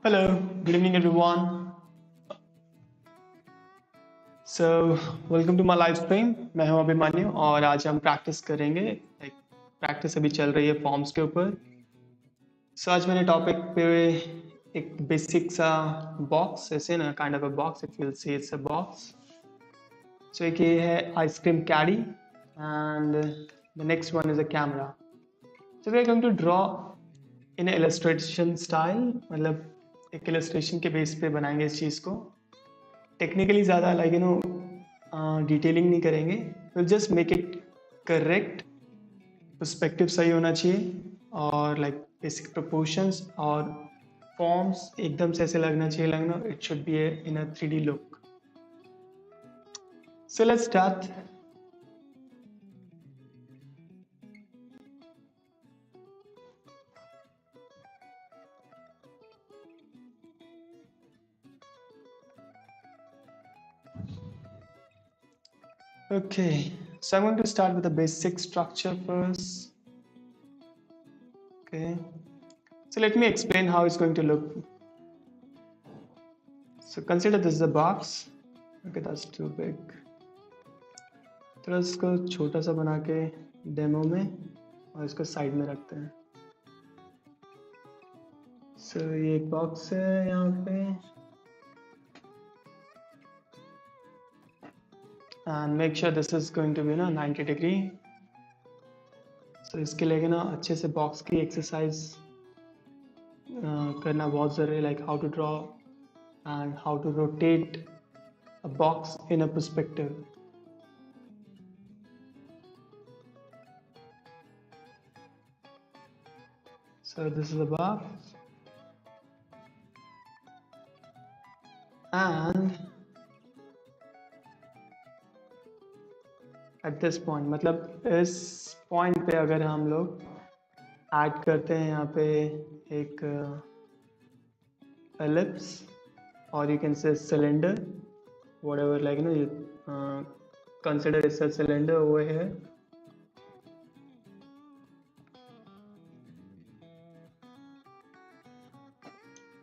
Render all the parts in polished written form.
Hello good evening everyone. So welcome to my live stream. मैं हूं अभिमन्यु और आज हम प्रैक्टिस करेंगे। एक प्रैक्टिस अभी चल रही है फॉर्म्स के ऊपर। आज मैंने टॉपिक पे एक बेसिक सा बॉक्स, ऐसे ना kind of a box, if you will see it's a box. एक ये है ice cream caddy and the next one is a camera. We are going to draw in illustration style, मतलब एक इलस्ट्रेशन के base पे बनाएंगे इस चीज़ को। टेक्निकली ज़्यादा डिटेलिंग नहीं करेंगे, तो just make it correct. Perspective सही होना चाहिए और बेसिक प्रोपोर्शंस और फॉर्म्स एकदम से ऐसे लगना चाहिए। It should be in a 3D look. So let's start. Okay, so I'm going to start with the basic structure first. Okay, so let me explain how it's going to look. So consider this is a box. Okay, that's too big. थोड़ा इसको छोटा सा बना के demo में और इसको side में रखते हैं। So ये एक बॉक्स है यहाँ पे, and make sure this is going to be 90 degree. So इसके लिए अच्छे से बॉक्स की एक्सरसाइज करना बहुत ज़रूरी है, like how to draw and how to rotate a box in a perspective. So this is the box, and at this point, मतलब इस पॉइंट पे अगर हम लोग ऐड करते हैं यहाँ पे एक ellipse or you can say cylinder, whatever you consider it's a cylinder over here.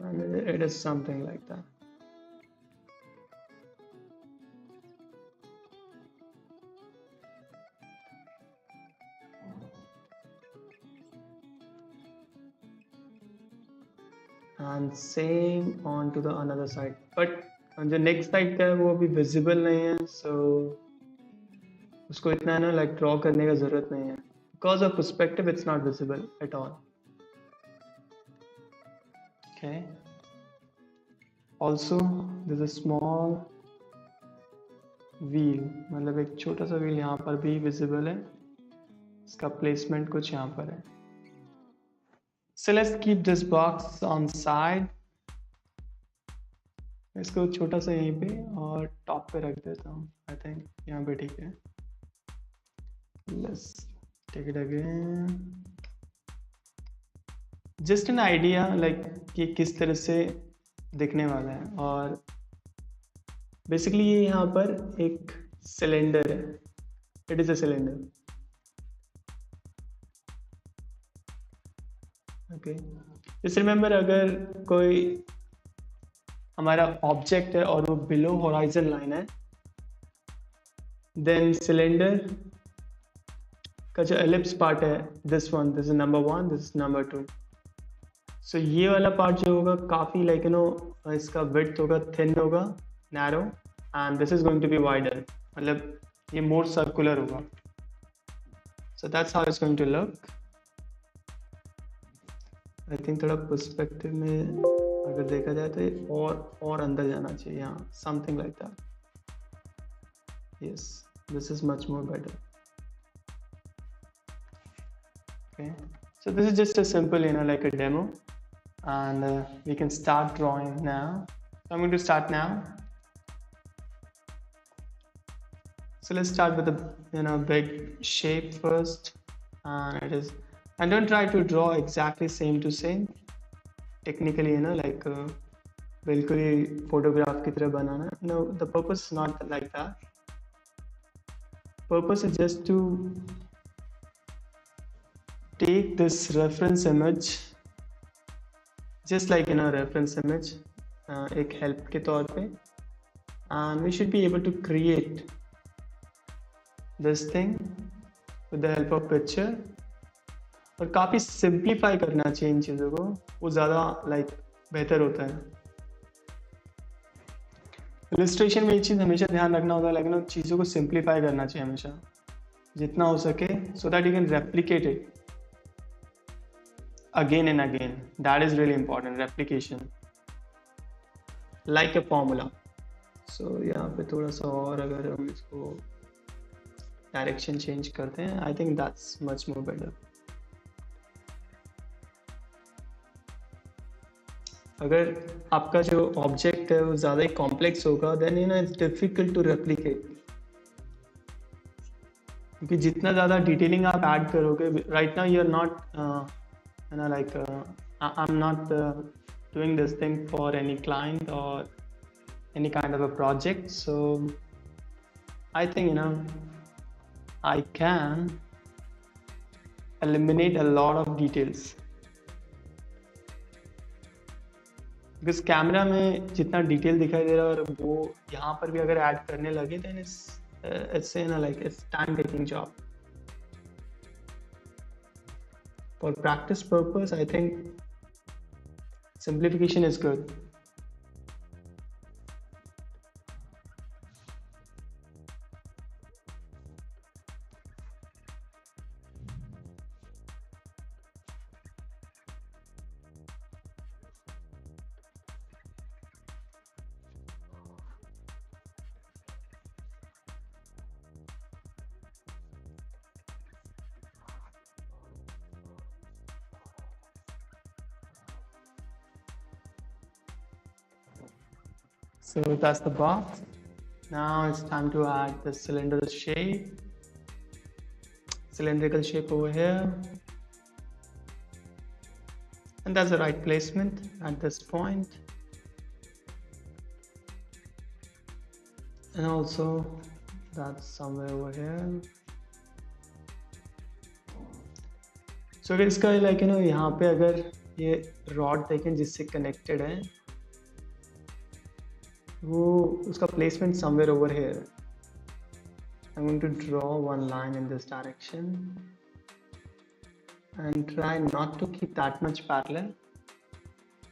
And it is something like that. And same on to the another side, but जो नेक्स्ट साइड का है वो अभी विजिबल नहीं है, so उसको इतना draw करने का जरूरत नहीं है, because of perspective it's not visible at all. Okay, also there's a small wheel, मतलब एक छोटा सा व्हील यहाँ पर भी विजिबल है, इसका प्लेसमेंट कुछ यहाँ पर है. So let's keep this box on side. इसको छोटा सा यहीं पे और टॉप पे रख देता हूँ. आई थिंक यहाँ पे ठीक है. Let's take it again. Just an idea कि किस तरह से दिखने वाला है. और बेसिकली ये यहाँ पर एक सिलेंडर है. It is a cylinder. Okay, just remember, अगर कोई हमारा ऑब्जेक्ट है और वो बिलो होराइजन लाइन है, देन सिलेंडर का जो एलिप्स पार्ट है, this is number 1, this is number 2. सो ये वाला पार्ट जो होगा काफ़ी इसका विड्थ होगा, थिन होगा, narrow, and this is going to be wider, मतलब ये मोर सर्कुलर होगा. So that's how it's going to look. I think थोड़ा पर्सपेक्टिव में अगर देखा जाए तो ये और अंदर जाना चाहिए यहाँ, something like that. Yes, this is much more better. Okay, so this is just a simple like a demo, and we can start drawing now. So I'm going to start now. So let's start with the big shape first, and it is, and don't try to draw exactly same to same. Technically बिल्कुल ही photograph की तरह बनाना. No, the purpose is not like that. Purpose is just to take this reference image, just like reference image, एक help के तौर पे, and we should be able to create this thing with the help of picture. और काफ़ी simplify करना चाहिए इन चीज़ों को, वो ज़्यादा बेहतर होता है। इलस्ट्रेशन में एक चीज़ हमेशा ध्यान रखना होता है, लेकिन चीज़ों को सिंप्लीफाई करना चाहिए हमेशा जितना हो सके, so that you can replicate it again and again. That is really important, replication, like a formula. So यहाँ पे थोड़ा सा और अगर हम इसको डायरेक्शन चेंज करते हैं, I think that's much more better. अगर आपका जो ऑब्जेक्ट है वो ज़्यादा ही कॉम्प्लेक्स होगा, then it's difficult to replicate. क्योंकि जितना ज़्यादा डिटेलिंग आप ऐड करोगे, right now you are not I am not doing this thing for any client or any kind of a project, so I think I can eliminate a lot of details, because camera में जितना detail दिखाई दे रहा है और वो यहाँ पर भी अगर ऐड करने लगे, then it's it's time taking job. For practice purpose, I think simplification is good. So that's the box. Now it's time to add the cylindrical shape over here, and that's the right placement at this point, and also that's somewhere over here. So अगर इसका यहाँ पे अगर ये rod देखें जिससे connected है, वो उसका placement somewhere over here. I'm going to draw one line in this direction and try not to keep that much parallel.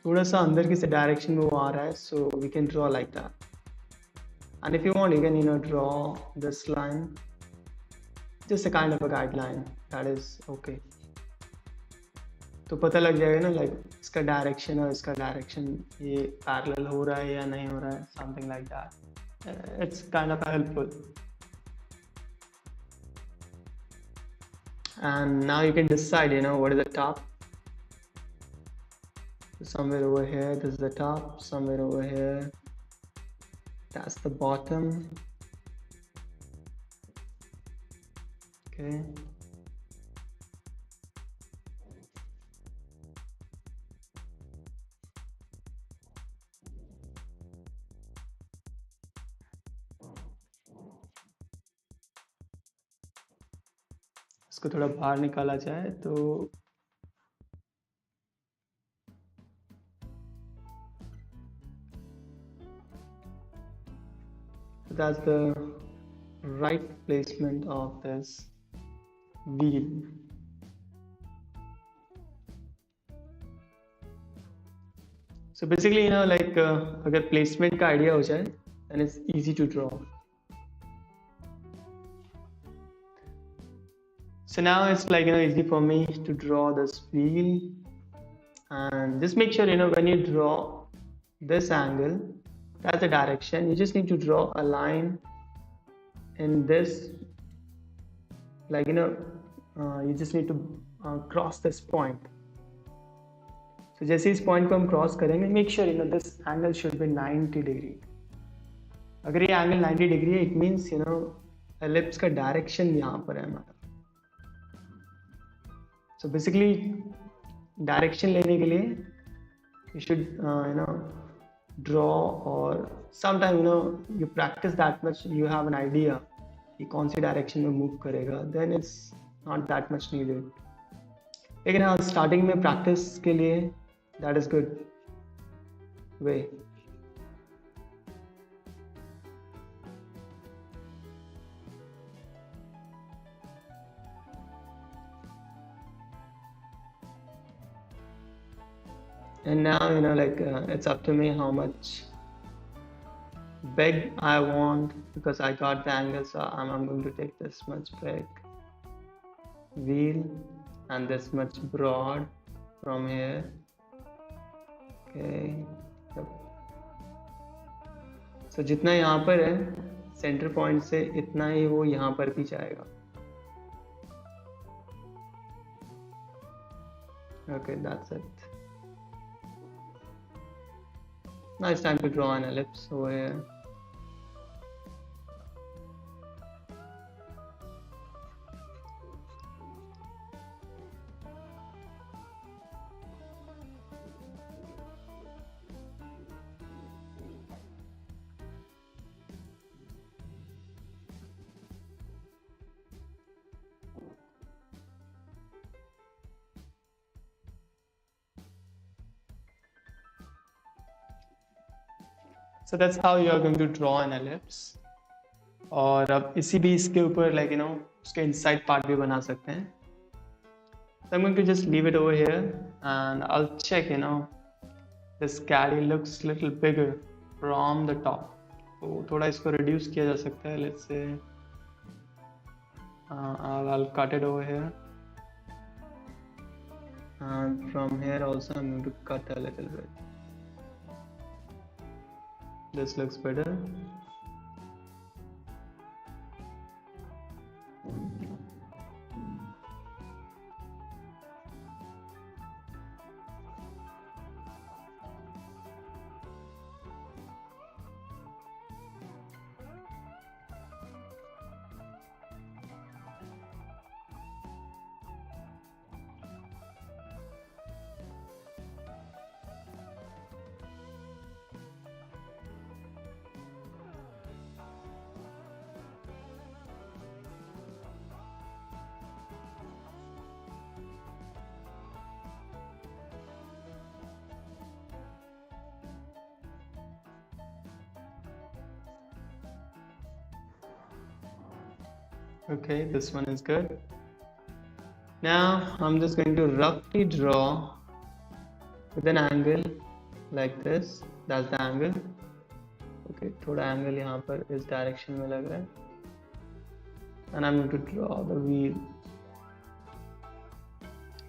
थोड़ा सा अंदर की डायरेक्शन में वो आ रहा है, so we can draw like that. And if you want, you can draw this line, just a kind of a guideline. That is okay. तो पता लग जाएगा इसका डायरेक्शन और इसका डायरेक्शन ये पैरेलल हो रहा है या नहीं हो रहा है, something like that. It's kind of helpful. And now you can decide what is the top. Somewhere over here this is the top, somewhere over here that's the bottom. Okay, इसको थोड़ा बाहर निकाला जाए तो that's the right placement of this wheel. So basically अगर placement का idea हो जाए then it's easy to draw. So now it's easy for me to draw this wheel, and just make sure when you draw this angle, that's the direction. You just need to draw a line in this, you just need to cross this point. So जैसे इस point को हम cross करेंगे, make sure this angle should be 90 degree. अगर ये angle 90 degree है, it means ellipse का direction यहाँ पर है हमारा. So basically direction लेने के लिए you should draw, or sometime you practice that much, you have an idea कि कौन सी direction में move करेगा, then it's not that much needed. लेकिन हाँ, starting में practice के लिए that is good. way. And now, it's up to me how much big I want, because I got the angle, so I'm going to take this much big wheel and this much broad from here. Okay. So जितना यहाँ पर है centre point से, इतना ही वो यहाँ पर भी जाएगा. Okay, that's it. Now it's time to draw an ellipse over here. So that's how you are going to draw an ellipse. और अब इसी भी इसके ऊपर उसके inside part भी बना सकते हैं. So I'm going to just leave it over here and I'll check, this caddy looks little bigger from the top. तो थोड़ा इसको reduce किया जा सकता है. Let's say I'll cut it over here. And from here also I'm going to cut a little bit. This looks better. Okay, this one is good. Now I'm just going to roughly draw with an angle like this. That's the angle. Okay, थोड़ा angle यहाँ पर इस direction में लग रहा है. And I'm going to draw the wheel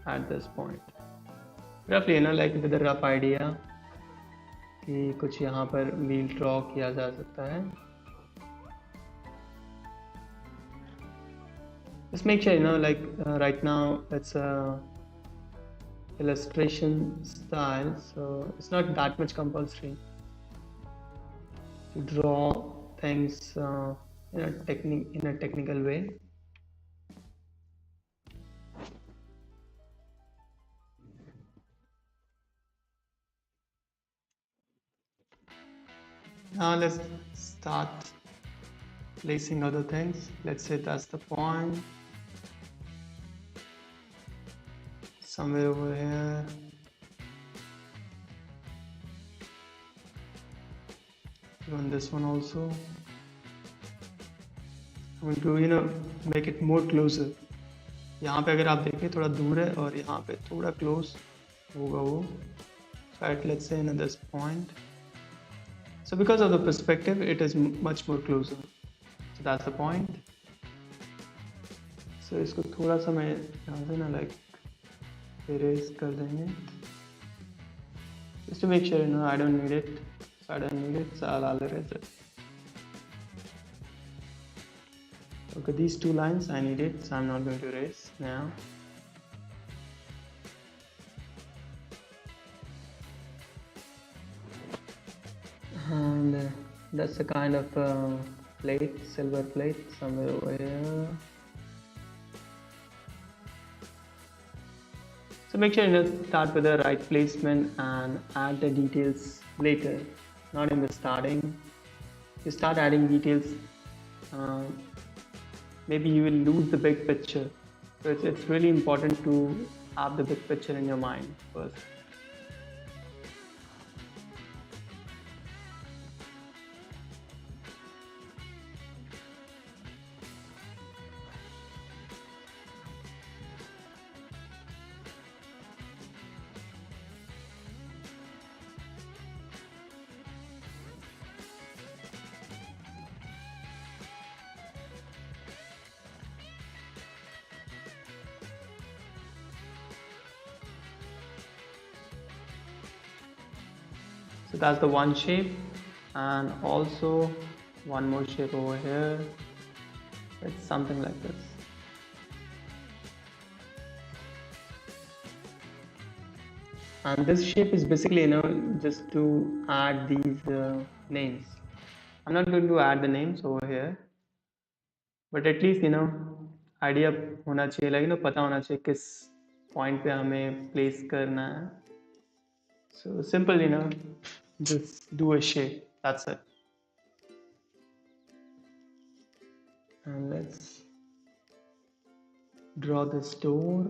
at this point. Roughly, with a rough idea कि कुछ यहाँ पर wheel draw किया जा सकता है. Just make sure, right now it's a illustration style, so it's not that much compulsory to draw things in a technical way. Now let's start placing other things. Let's say that's the point. Somewhere over here. Even this one also. I'm going to make it more closer. यहाँ पे अगर आप देखें थोड़ा दूर है और यहाँ पे थोड़ा close होगा वो. So let's say this point. So because of the perspective, it is much more closer. So that's the point. So इसको थोड़ा सा मैं यहाँ से erase कर देंगे. Just to make sure I don't need it. So I don't need it, so I'll erase it. Okay, these two lines I need it, so I'm not going to erase now. And that's a kind of plate, silver plate, somewhere over here. So make sure you start with the right placement and add the details later, not in the starting. You start adding details, maybe you will lose the big picture. So it's really important to have the big picture in your mind first. that's the one shape, and also one more shape over here. It's something like this. And this shape is basically, just to add these names. I'm not going to add the names over here, but at least idea होना चाहिए, पता होना चाहिए किस point पे हमें place करना है. So simple, just do a shape, that's it. And let's draw this door.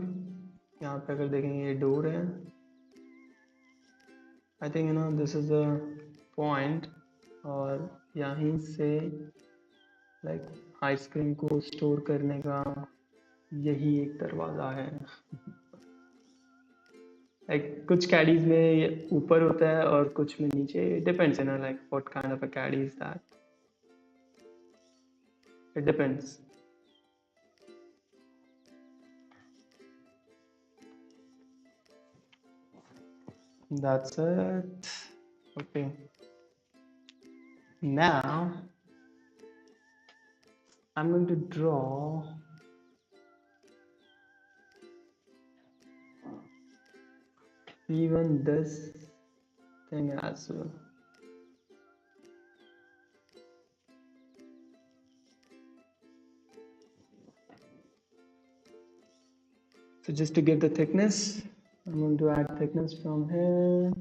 यहाँ पे अगर देखेंगे ये डोर है. I think this is a point, और यहीं से लाइक आइसक्रीम को स्टोर करने का यही एक दरवाजा है. लाइक कुछ कैडीज में ऊपर होता है और कुछ में नीचे. Depends like what kind of a caddy is that. It depends. That's it. Okay. Now I'm going to draw even this thing as well. So just to give the thickness, I'm going to add thickness from here.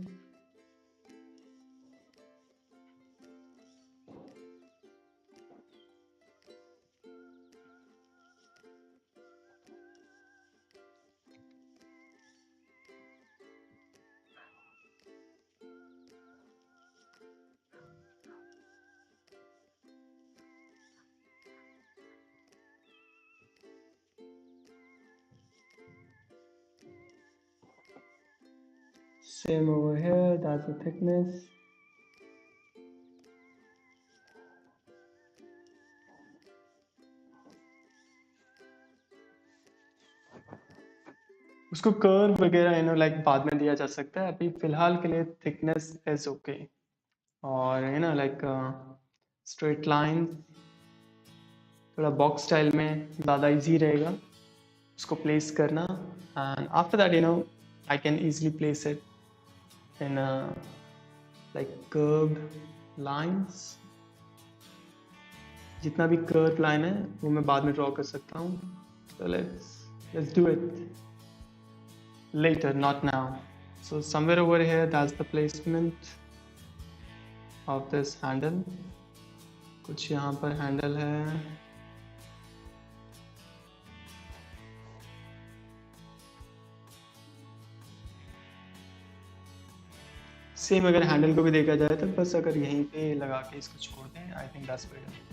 Same over here, that's the thickness. उसको curve वगैरह like बाद में दिया जा सकता है. अभी फिलहाल के लिए थिकनेस इज ओके. और लाइक स्ट्रेट लाइन थोड़ा बॉक्स स्टाइल में ज़्यादा इजी रहेगा उसको प्लेस करना. And after that I can easily place it in like curved lines. जितना भी कर्व लाइन है वो मैं बाद में ड्रॉ कर सकता हूँ. So let's do it later, not now. So somewhere over here, that's the placement of this handle. कुछ यहाँ पर handle है. सेम अगर हैंडल को भी देखा जाए तो बस अगर यहीं पे लगा के इसको छोड़ दें, I think that's better.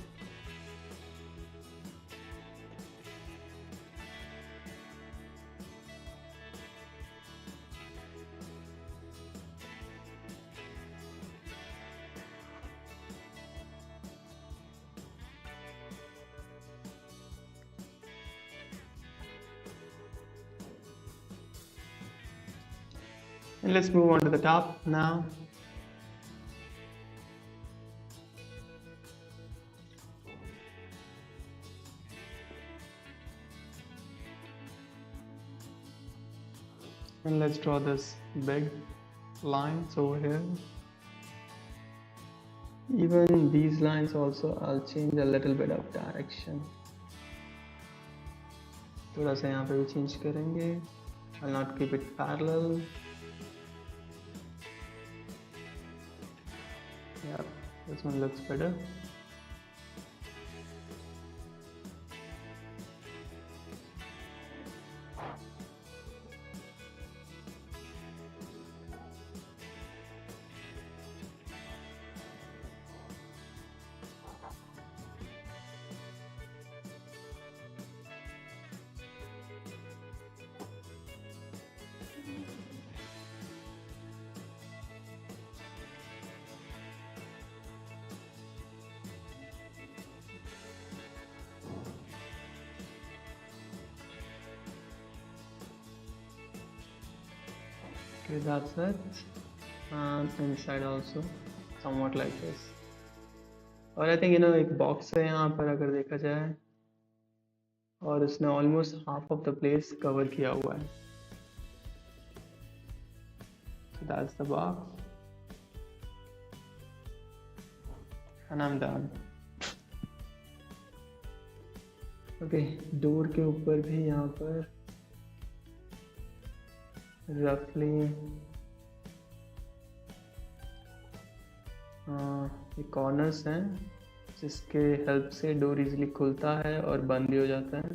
And let's move on to the top now. And let's draw this big lines over here. Even these lines also, I'll change a little bit of direction. थोड़ा सा यहाँ पे भी change करेंगे. I'll not keep it parallel. Yeah, this one looks better. Okay, that's it. and inside also somewhat like this. और I think एक box है यहाँ पर अगर देखा जाए, और उसने almost half of the place cover किया हुआ है. So that's the box and I'm done. Okay, door के ऊपर भी यहाँ पर रफली ये कॉर्नर्स हैं जिसके हेल्प से डोर इजीली खुलता है और बंद भी हो जाता है.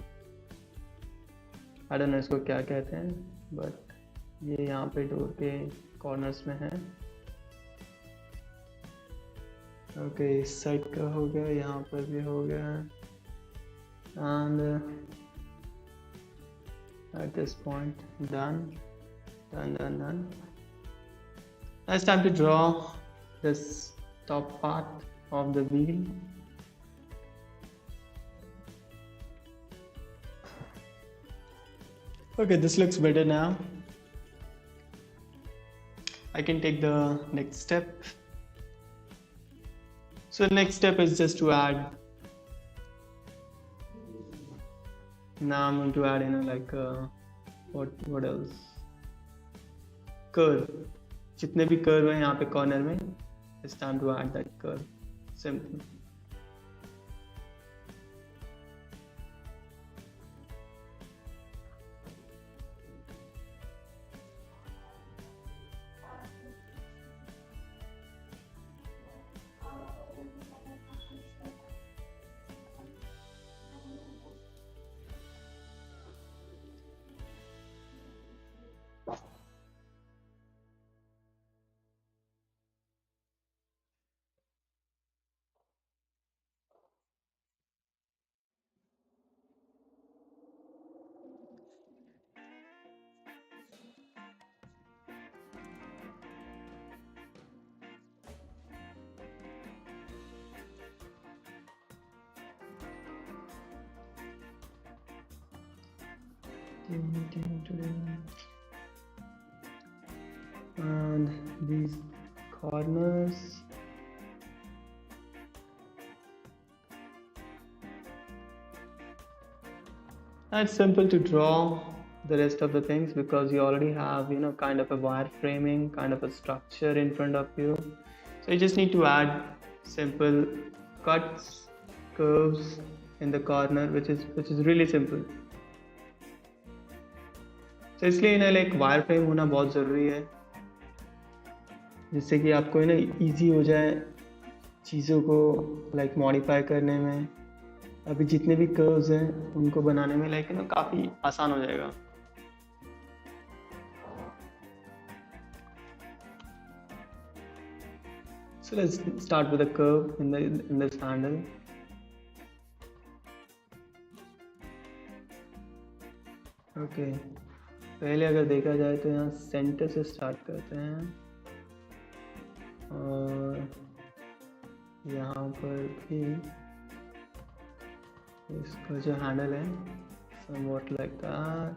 आई डोंट नो इसको क्या कहते हैं, बट ये यहाँ पे डोर के कॉर्नर्स में है. ओके, इस साइड का हो गया, यहाँ पर भी हो गया. And at this point done. Now it's time to draw this top part of the wheel. Okay, this looks better now. I can take the next step. So the next step is just to add. Now I'm going to add like what else? Curve. जितने भी curve हैं यहाँ पे corner में, it's time to add that curve. Simple. And these corners, it's simple to draw the rest of the things because you already have kind of a wire framing, kind of a structure in front of you. So you just need to add simple cuts, curves in the corner, which is really simple. तो इसलिए like wire frame होना बहुत ज़रूरी है, जिससे कि आपको easy हो जाए चीज़ों को लाइक मॉडिफाई करने में. अभी जितने भी कर्व्स हैं उनको बनाने में लाइक काफ़ी आसान हो जाएगा. So let's start with a curve in this handle. Okay. पहले अगर देखा जाए तो यहाँ सेंटर से स्टार्ट करते हैं और यहाँ पर भी इसका जो हैंडल है somewhat like that.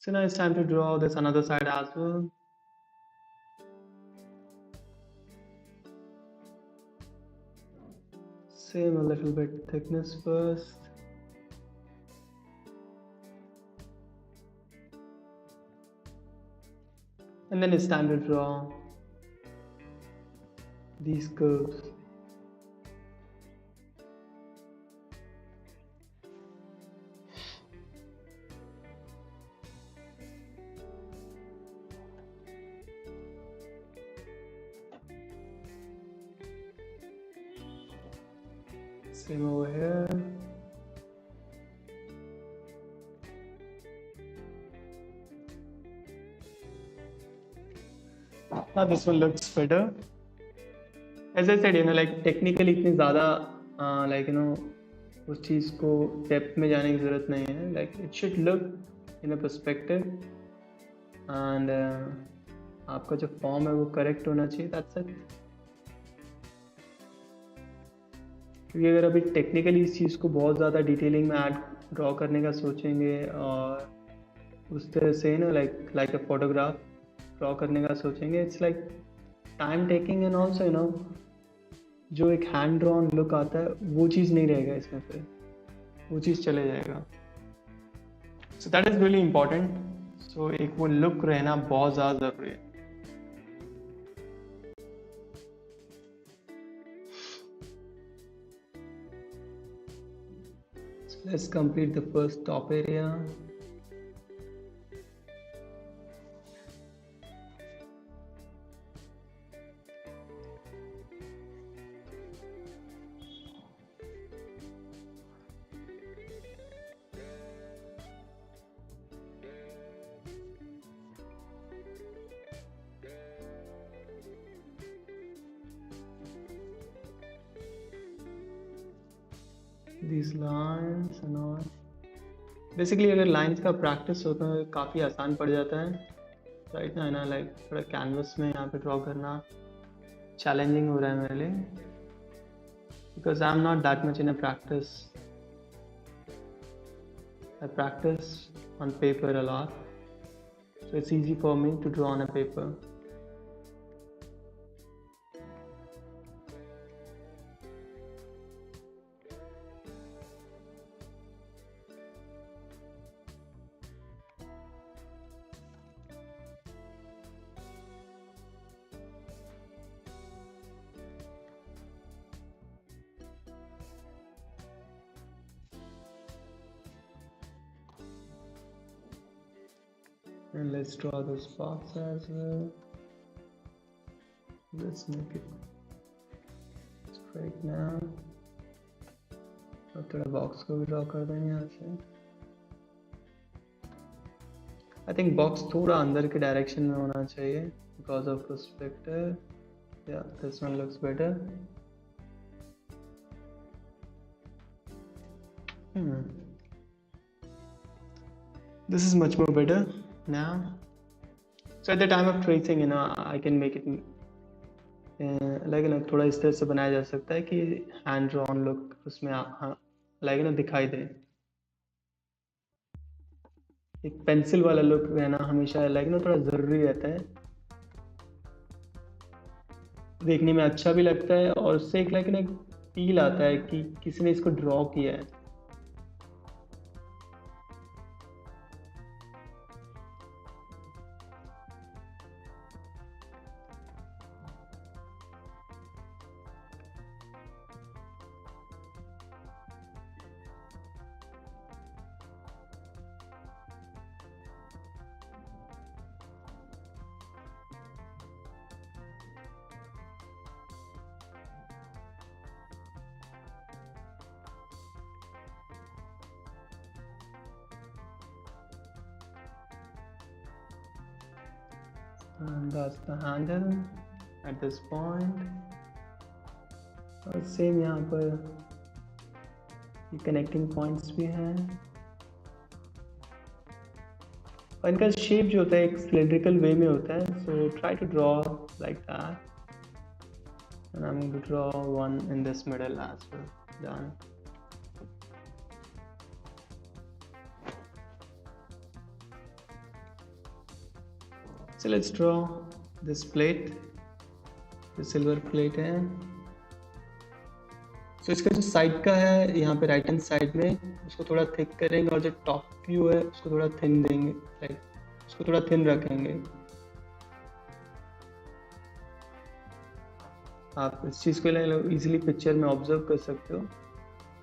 So now it's time to draw this another side as well. same a little bit thickness first. And then it's time to draw these curves. Same over here. Now this one looks better. As I said, like technically इतनी ज़्यादा like उस चीज़ को depth में जाने की ज़रूरत नहीं है. Like it should look in a perspective and आपका जो फॉर्म है वो करेक्ट होना चाहिए. That's it. क्योंकि अगर अभी टेक्निकली इस चीज़ को बहुत ज़्यादा डिटेलिंग में ऐड ड्रॉ करने का सोचेंगे और उस तरह से लाइक अ फोटोग्राफ ड्रॉ करने का सोचेंगे, it's like time taking and also जो एक हैंड ड्रॉन लुक आता है वो चीज़ नहीं रहेगा इसमें, फिर वो चीज़ चले जाएगा. So that is really important. So एक वो लुक रहना बहुत ज़्यादा ज़रूरी है. Let's complete the first top area. These lines and all. Basically अगर लाइंस का प्रैक्टिस होता है काफ़ी आसान पड़ जाता है. राइट ना लाइक थोड़ा कैनवस में यहाँ पे ड्रॉ करना चैलेंजिंग हो रहा है मेरे लिए, because I am not that much in a practice. I practice on paper a lot, so it's easy for me to draw on a paper. And let's draw those spots as well. Let's make it straight now. अब थोड़ा box को भी draw कर देंगे यहाँ से. I think box थोड़ा अंदर के डायरेक्शन में होना चाहिए बिकॉज ऑफ पर्सपेक्टिव. या this one looks better. This is much more better now. So at the time of tracing I can make it like थोड़ा इस तरह से बनाया जा सकता है कि हैंड ड्रॉन लुक उसमें like दिखाई दे. एक पेंसिल वाला लुक रहना हमेशा like थोड़ा ज़रूरी रहता है. देखने में अच्छा भी लगता है और उससे एक like फील आता है कि किसी ने इसको ड्रॉ किया है. And that's the handle at this point. और सेम यहाँ पर ये कनेक्टिंग पॉइंट्स भी हैं और इनका शेप जो होता है एक सिलेंड्रिकल वे में होता है. So try to draw like that and I am going to draw one in this middle as well. Done. So let's draw this plate, the silver plate है. सो इसका जो साइड का है यहाँ पे राइट हैंड साइड में उसको थोड़ा थिक करेंगे और जो टॉप व्यू है उसको थोड़ा थिन देंगे, लाइक उसको थोड़ा थिन रखेंगे। आप इस चीज़ को इजीली पिक्चर में ऑब्जर्व कर सकते हो,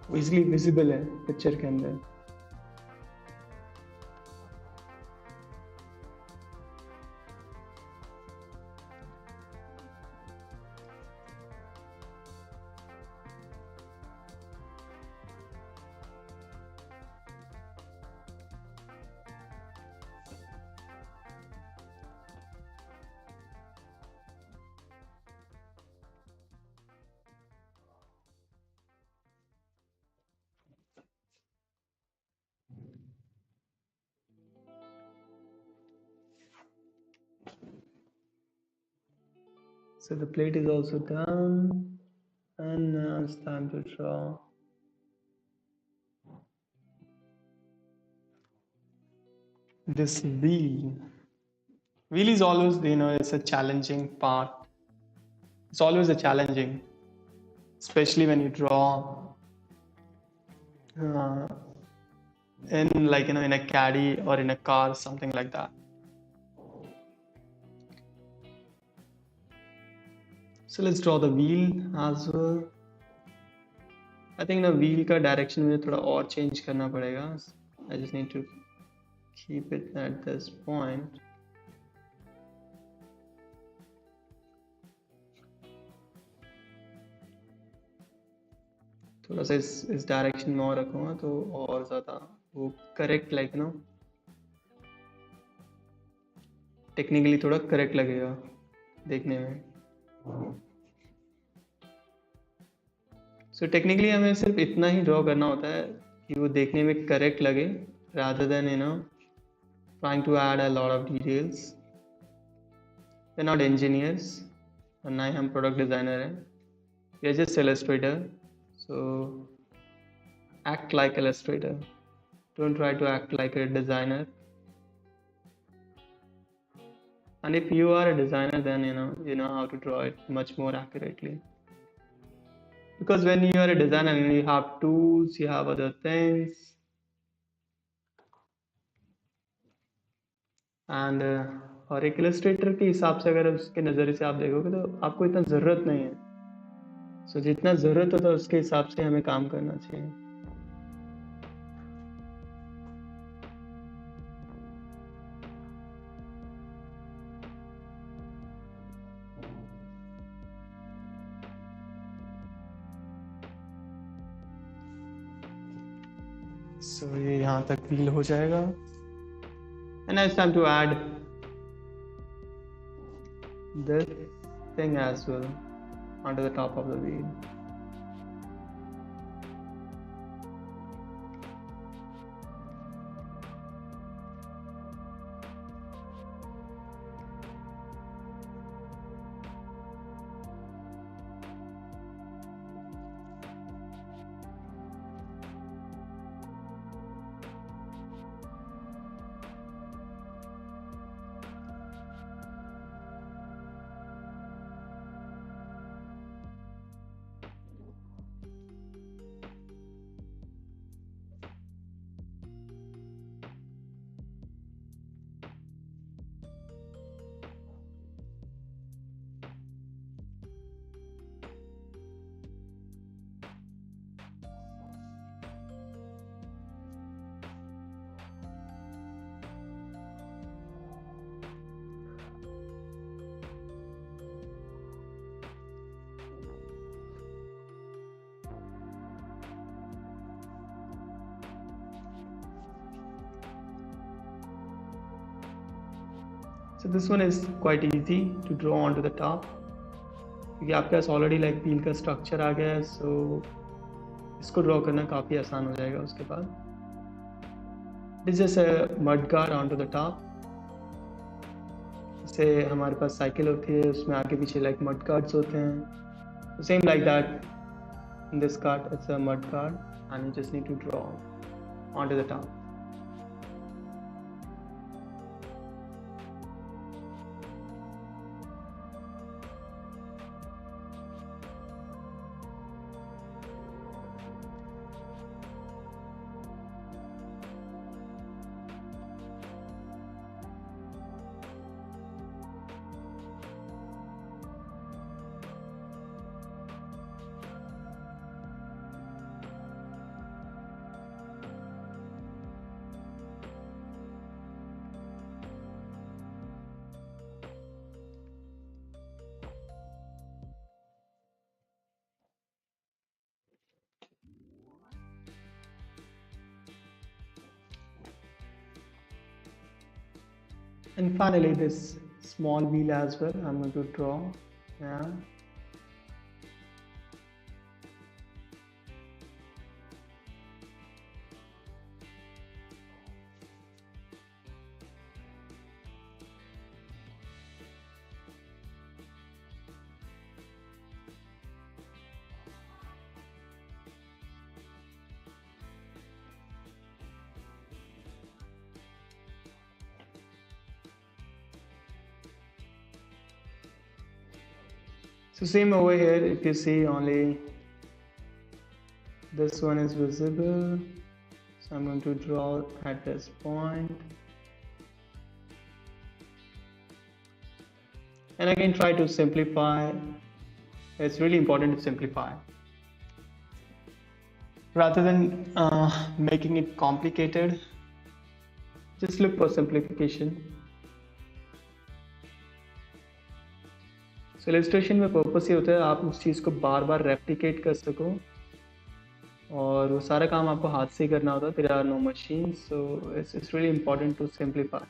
वो इजीली विजिबल है पिक्चर के अंदर। So the plate is also done, and now it's time to draw. This wheel. Wheel is always, it's a challenging part. It's always a challenging, especially when you draw in in a caddy or in a car, something like that. So let's draw the wheel as well. I think the wheel का direction मुझे थोड़ा और change करना पड़ेगा. I just need to keep it at this point. थोड़ा सा इस direction में और रखूँगा तो और ज़्यादा वो करेक्ट टेक्निकली थोड़ा करेक्ट लगेगा देखने में। सो टेक्निकली हमें सिर्फ इतना ही ड्रॉ करना होता है कि वो देखने में करेक्ट लगे, rather than trying to add a lot of details. We're not engineers और ना ही हम प्रोडक्ट डिज़ाइनर हैं, we are just illustrator. So act like illustrator. Don't try to act like a designer. And if you are a designer, then you know how to draw it much more accurately. Because when you are a designer, you have tools, you have other things, and और एक Illustrator के हिसाब से अगर उसके नज़रिए से आप देखोगे तो आपको इतना ज़रूरत नहीं है। सो जितना ज़रूरत होता है उसके हिसाब से हमें काम करना चाहिए। सो ये यहाँ तक व्हील हो जाएगा। And now it's time to add this thing as well onto the top of the wheel. So this one is quite easy to draw onto the top क्योंकि आपके पास ऑलरेडी लाइक व्हील का structure आ गया है, सो इसको draw करना काफ़ी आसान हो जाएगा। उसके बाद this just a mud guard on to the top. जैसे हमारे पास साइकिल होती है उसमें आगे पीछे लाइक मड गार्ड्स होते हैं, तो same like that in this card it's a mud guard and you just need to draw on to the top. And finally, this small wheel as well, I'm going to draw. Yeah. So same over here, if you see only this one is visible. So I'm going to draw at this point. And again, try to simplify. It's really important to simplify. Rather than making it complicated, just look for simplification. So illustration में purpose ये होता है आप उस चीज़ को बार बार replicate कर सको और वो सारा काम आपको हाथ से ही करना होता है. There are no machines, so it's really important to simplify.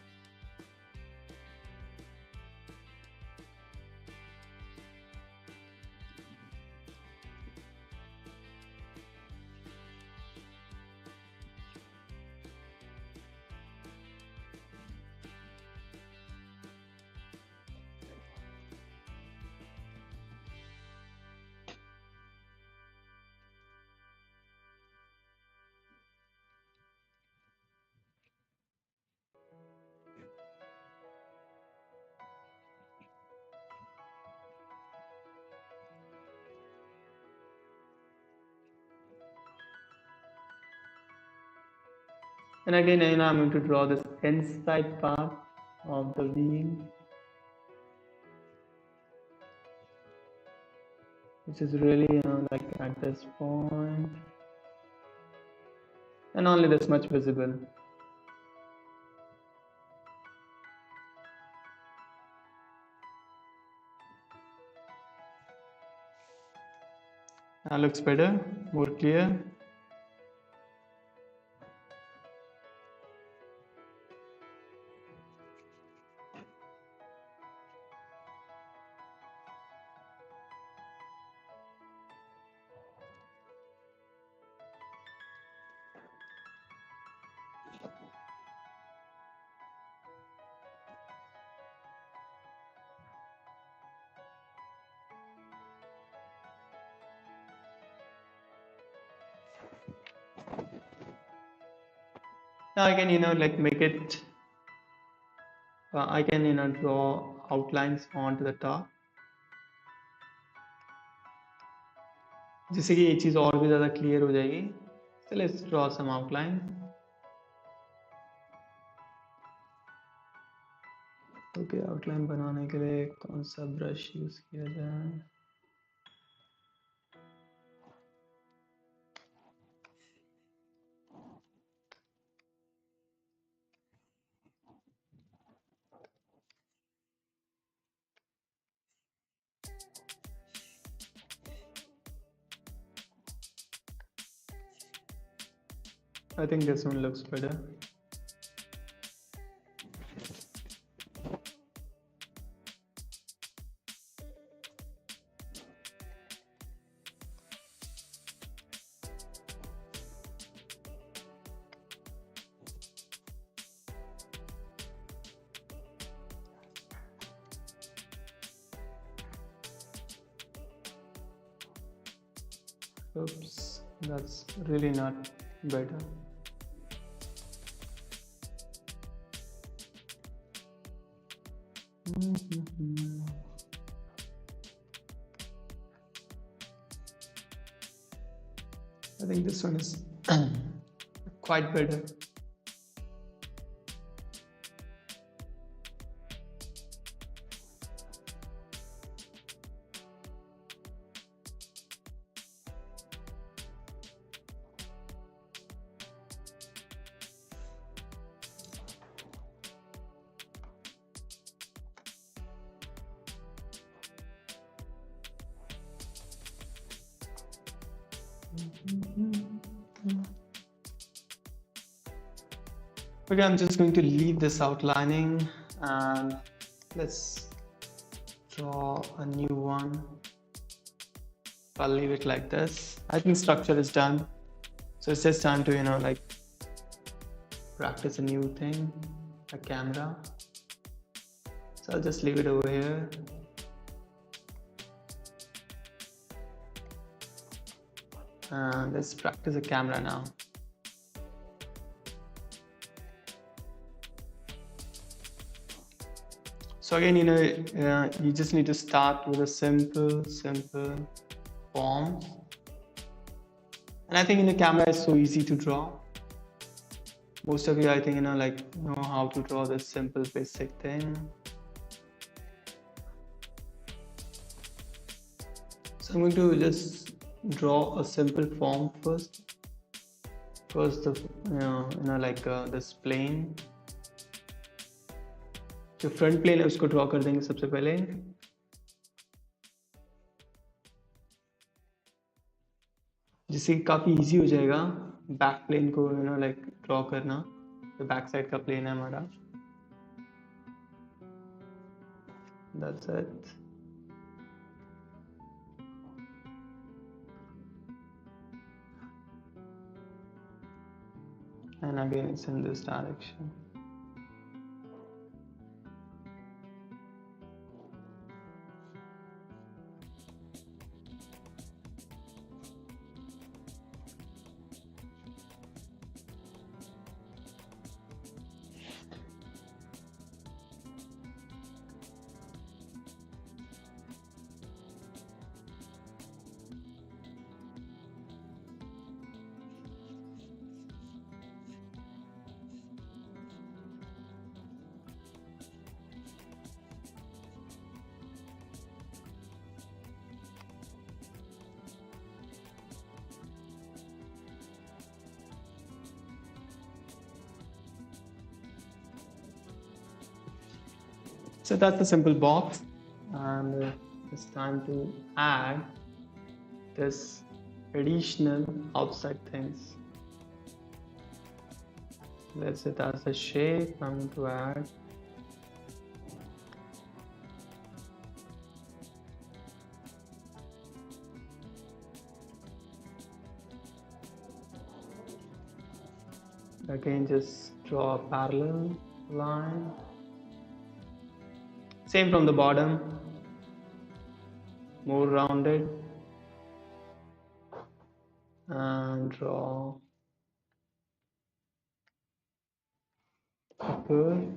And again, I'm going to draw this inside part of the wheel, which is really like at this point, and only this much visible. Now looks better, more clear. Now I can like make it. I can draw outlines onto the top, जिससे कि ये चीज़ और भी ज़्यादा clear हो जाएगी. So let's draw some outline. Okay, outline बनाने के लिए कौन सा ब्रश यूज़ किया जाए? I think this one looks better. Oops, that's really not better. I think this one is quite better. Okay, I'm just going to leave this outlining and let's draw a new one. I'll leave it like this. I think structure is done, so it's just time to like practice a new thing, a camera. So I'll just leave it over here. And let's practice a camera now. So again, you just need to start with a simple form. And I think camera is so easy to draw. Most of you, I think, know how to draw this simple basic thing. So I'm going to just draw a simple form first. First, this plane. जो front plane है उसको draw कर देंगे सबसे पहले. जिससे काफ़ी easy हो जाएगा बैक प्लेन को ड्रॉ करना. तो बैक साइड का प्लेन है हमारा. That's it. And again it's in this direction. So that's a simple box, and it's time to add this additional outside things. Let's say that's a shape. I'm going to add again, just draw a parallel line. Same from the bottom, more rounded, and draw a curve.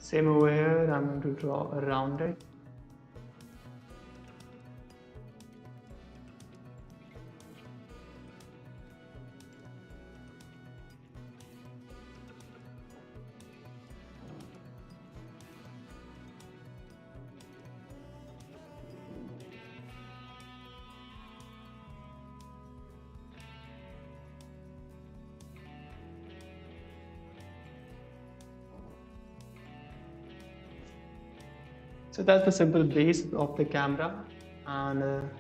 Same over here, I'm going to draw a rounded. So that's the simple base of the camera, and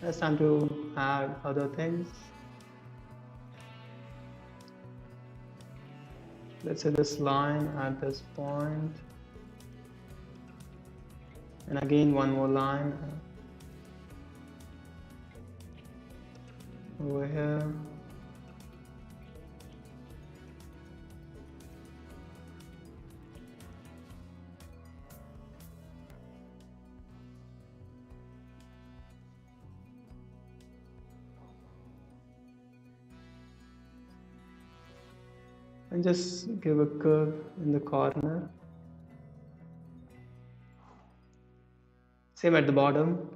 it's time to add other things. Let's say this line at this point, and again one more line over here. And just give a curve in the corner. Same at the bottom.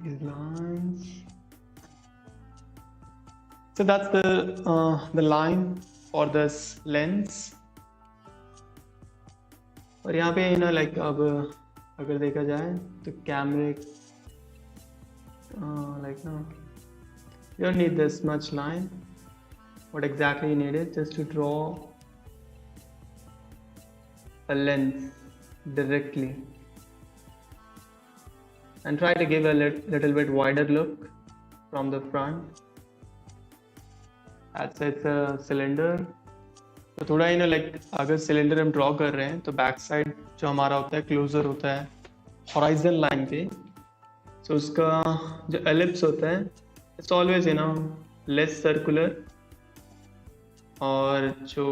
these lines. So that's the line for this lens. और यहाँ पे ना like अब अगर देखा जाए तो कैमरे like no, you don't need this much line. What exactly you need is just to draw a lens directly and try to give a little bit wider look from the front. That's it's a cylinder. तो थोड़ा ही ना like अगर cylinder हम draw कर रहे हैं तो back side जो हमारा होता है क्लोजर होता है हॉराइजन लाइन पे. सो उसका जो एलिप्स होता है it's always you know less circular, और जो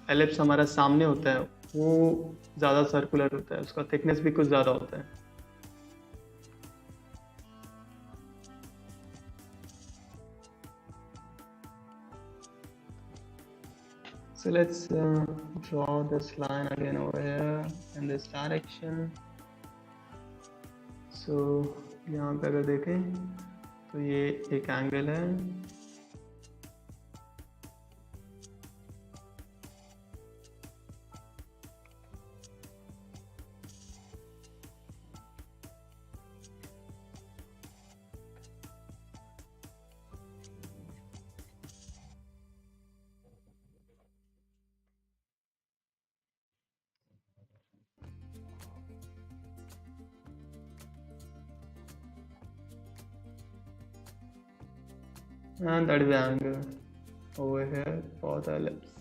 एलिप्स हमारा सामने होता है वो ज़्यादा सर्कुलर होता है, उसका थिकनेस भी कुछ ज़्यादा होता है. So let's draw this line again over here in this direction. So यहाँ पे अगर देखें तो ये एक एंगल है. And that is the angle over here for the ellipse.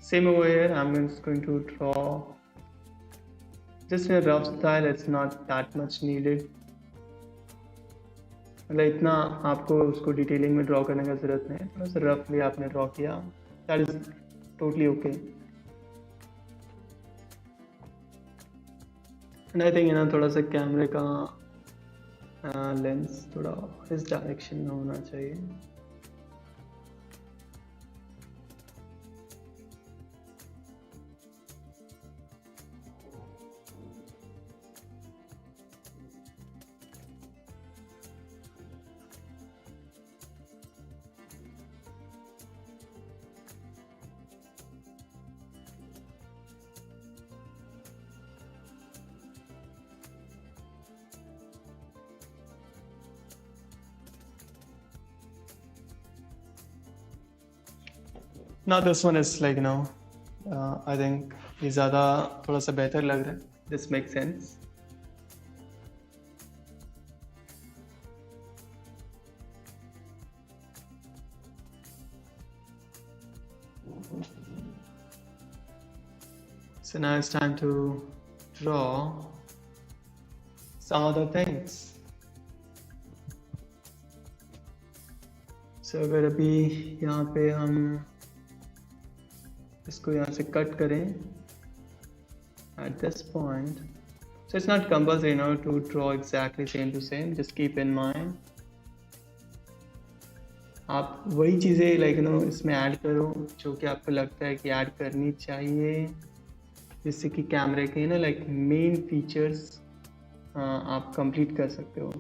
Same over here, I'm just going to draw just in a rough style. It's not that much needed. मतलब इतना आपको उसको डिटेलिंग में ड्रॉ करने का जरूरत नहीं है, थोड़ा सा रफली आपने ड्रॉ किया, that is totally okay. And I think you know थोड़ा सा कैमरे का लेंस थोड़ा इस डायरेक्शन में होना चाहिए. Now this one is like, you know, I think ये ज़्यादा थोड़ा सा बेहतर लग रहा है. This makes sense. So now it's time to draw some other things. So अगर अभी यहाँ पे हम इसको यहाँ से कट करें at this point, so it's not compulsory now to draw exactly same to same. Just keep in mind आप वही चीज़ें लाइक नो इसमें ऐड करो जो कि आपको लगता है कि ऐड करनी चाहिए, जिससे कि कैमरे के ना लाइक मेन फीचर्स आप कंप्लीट कर सकते हो.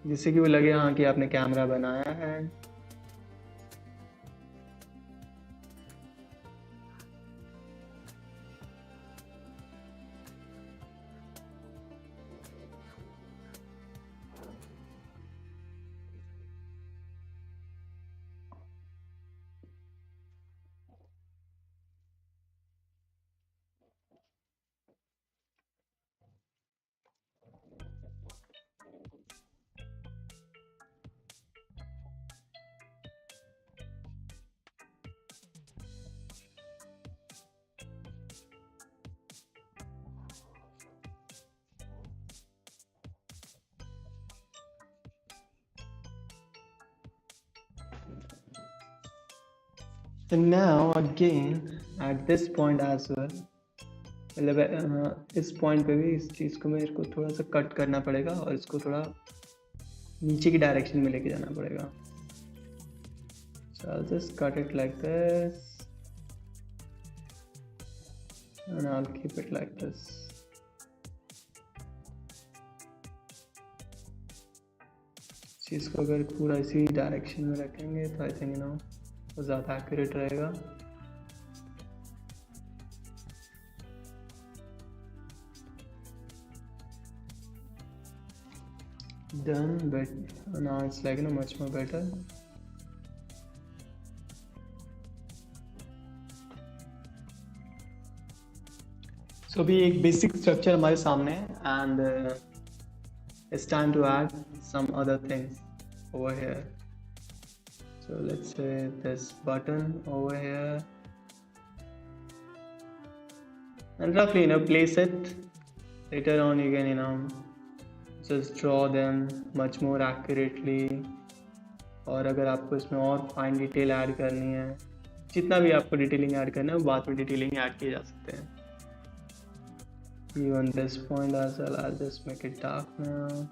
जिससे कि वो लगे हाँ कि आपने कैमरा बनाया है. And now again at this point as well, मतलब इस पॉइंट पे भी इस चीज़ को मेरे को थोड़ा सा कट करना पड़ेगा और इसको थोड़ा नीचे की डायरेक्शन में लेके जाना पड़ेगा. So I'll just cut it like this and I'll keep it like this. चीज़ को अगर पूरा इसी डायरेक्शन में रखेंगे तो आई थिंक वो ज़्यादा एक्यूरेट रहेगा. Done, but now it's like much more better. So अभी एक बेसिक स्ट्रक्चर हमारे सामने है and it's time to add some other things over here. So let's say this button over here and roughly place it. Later on you can just draw them much more accurately. और अगर आपको इसमें और fine detail add करनी है, जितना भी आपको डिटेलिंग ऐड करना है वो बाद में डिटेलिंग ऐड किए जा सकते हैं. Even this point as well, I'll just make it dark now.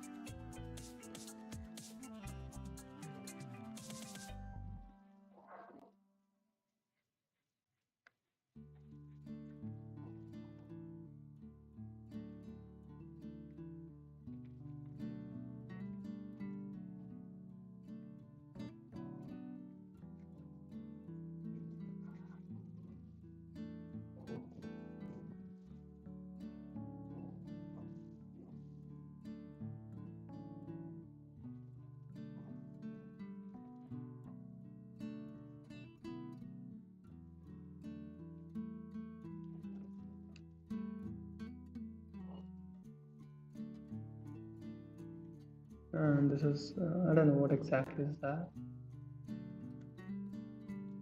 And this is I don't know what exactly is that,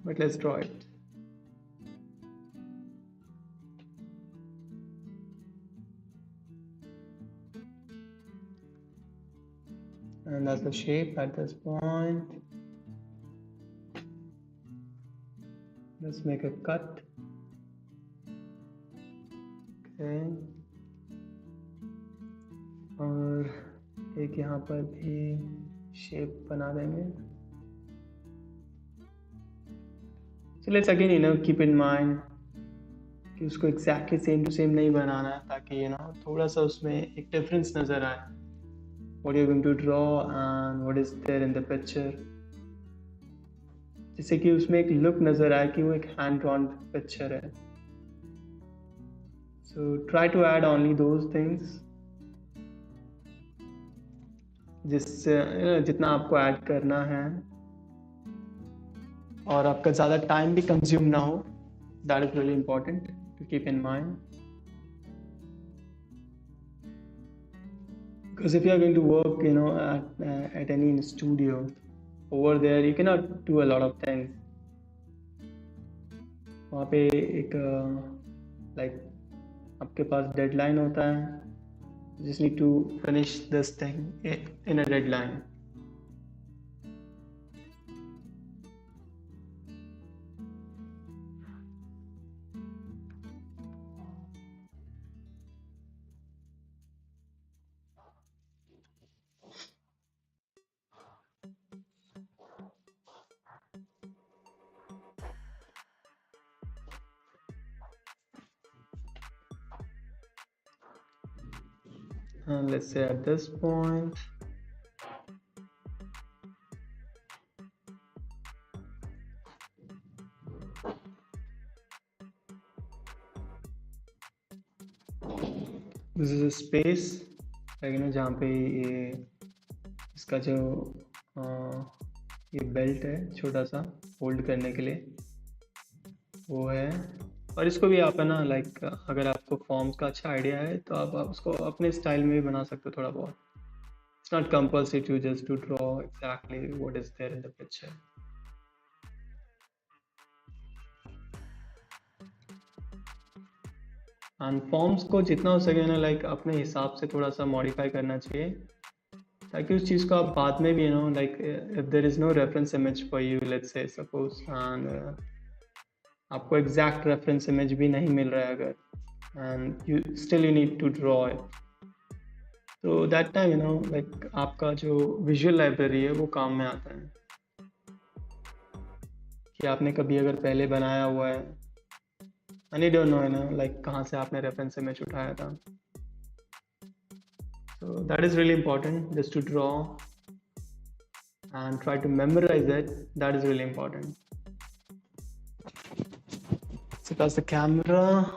but let's draw it. And that's the shape at this point. Let's make a cut. Okay. और एक यहाँ पर भी shape बना देंगे. So let's again keep in mind कि उसको exactly same to same नहीं बनाना है, ताकि थोड़ा सा उसमें एक डिफरेंस नज़र आए. What you're going to draw and what is there in the picture, जिससे कि उसमें एक लुक नज़र आए कि वो एक hand drawn picture है. So try to add only those things जिससे जितना आपको ऐड करना है और आपका ज़्यादा टाइम भी कंज्यूम ना हो. That is really important to keep in mind, because if you are going to work at any studio, over there you cannot do a lot of things. वहाँ पे एक like आपके पास डेडलाइन होता है. You just need to finish this thing in a deadline. And let's say at this point this is a space जहाँ पे ये इसका जो ये बेल्ट है छोटा सा होल्ड करने के लिए वो है. और इसको भी आप लाइक अगर आपको फॉर्म्स का अच्छा आइडिया है तो आप उसको अपने स्टाइल में भी बना सकते हो थोड़ा बहुत. It's not compulsory to just to draw exactly what is there in the picture. And forms को जितना हो सके लाइक अपने हिसाब से थोड़ा सा मॉडिफाई करना चाहिए, ताकि उस चीज़ को आप बाद में भी like if there is no reference image for you, let's say suppose, and आपको एग्जैक्ट रेफरेंस इमेज भी नहीं मिल रहा है अगर, and you need to draw it. So that time like आपका जो visual library है वो काम में आता है कि आपने कभी अगर पहले बनाया हुआ है and you don't know like कहाँ से आपने reference image उठाया था. So that is really important, just to draw and try to memorize it. That is really important. So that's the camera.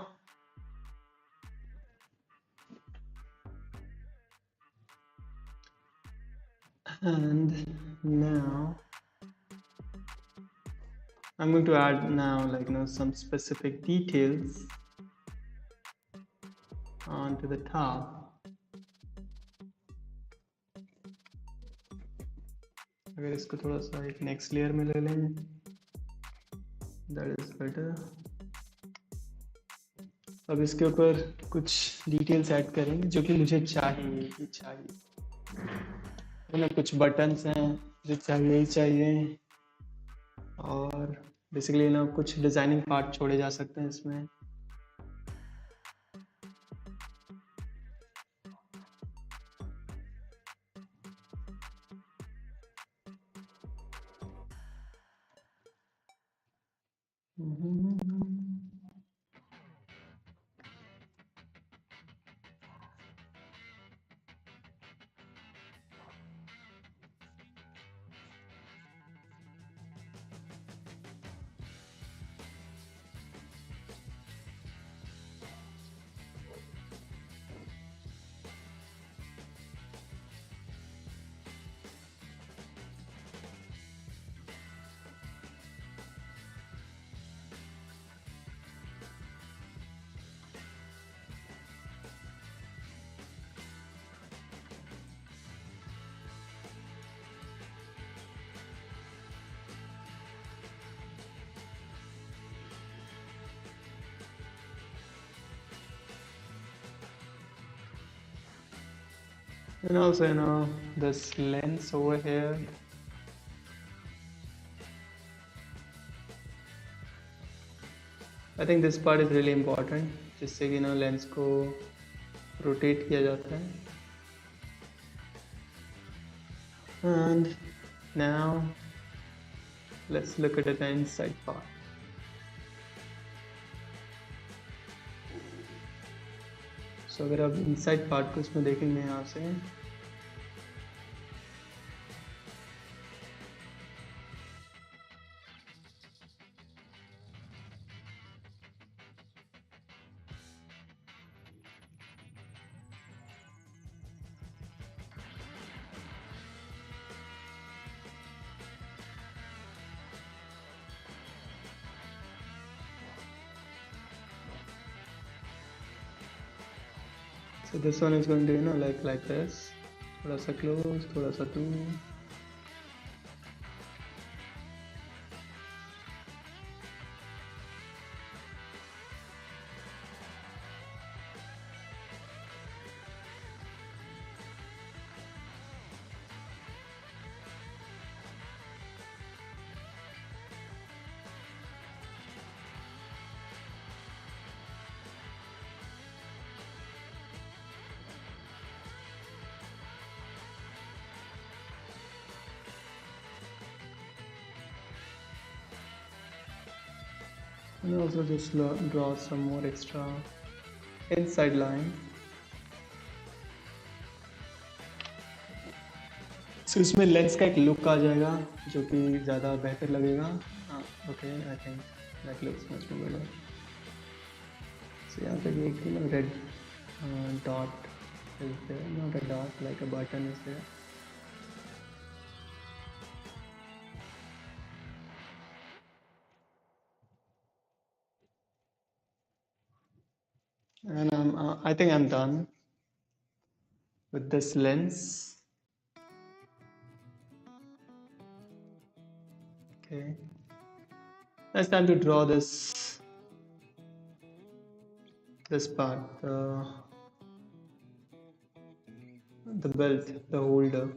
And now I'm going to add now like some specific details onto the top. अगर इसको थोड़ा सा एक next layer में ले लें, that is better. अब इसके ऊपर कुछ डिटेल्स ऐड करेंगे जो कि मुझे चाहिए ही चाहिए. कुछ बटन्स हैं जो चाहिए ही चाहिए, और बेसिकली कुछ डिजाइनिंग पार्ट छोड़े जा सकते हैं इसमें. And also this lens over here, I think this part is really important, जिससे कि लेंस को रोटेट किया जाता है. And now let's look at the inside part. So अगर आप inside part को इसमें देखेंगे यहाँ से, so this one is going to like this, थोड़ा सा close, थोड़ा सा दूर. And also just draw some more extra inside line. So इसमें लेंस का एक लुक आ जाएगा जो कि ज़्यादा बेहतर लगेगा. Okay, I think that looks much more better. So यहाँ पे एक red dot is there, not a dot, like a button is there. And I think I'm done with this lens. Okay, now it's time to draw this part, the belt, the holder.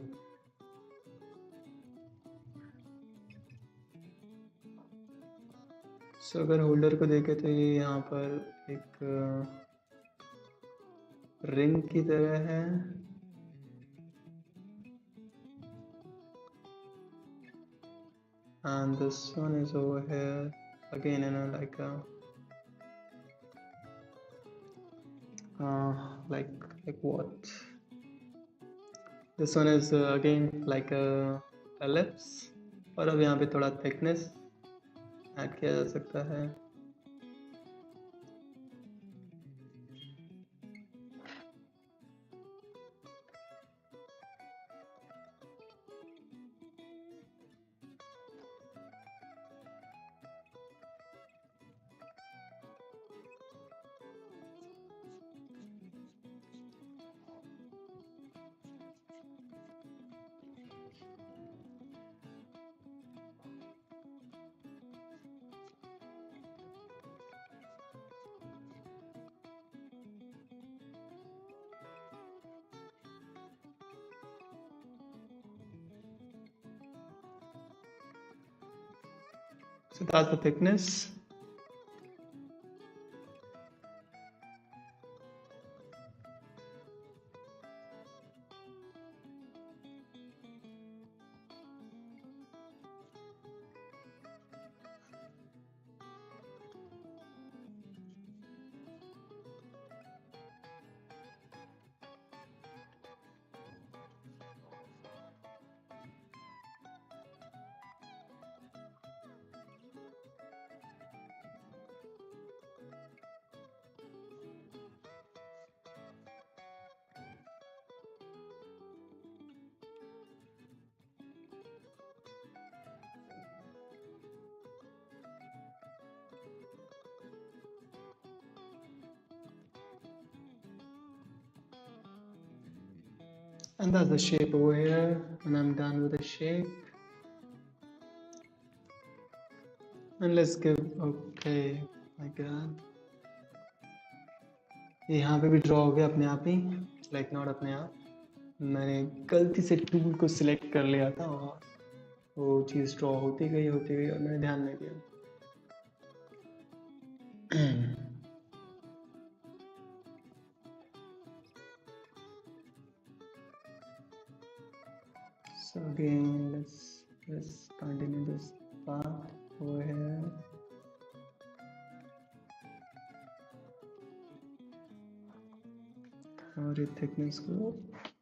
So अगर holder को देखें तो ये यहाँ पर एक ring की तरह है। And this one is over here again in a like what? This one is again like a ellipse, और अब यहाँ पे थोड़ा thickness ऐड किया जा सकता है। So that's the thickness. And that's the shape over here, and I'm done with the shape. And let's give, okay, my god, ये यहाँ पे भी ड्रॉ हो गया अपने आप ही, लाइक नॉट अपने आप, मैंने गलती से टूल को सिलेक्ट कर लिया था और वो चीज़ ड्रॉ होती गई और मैंने ध्यान नहीं दिया। So again, let's continue this path over here. और ये थिकनेस को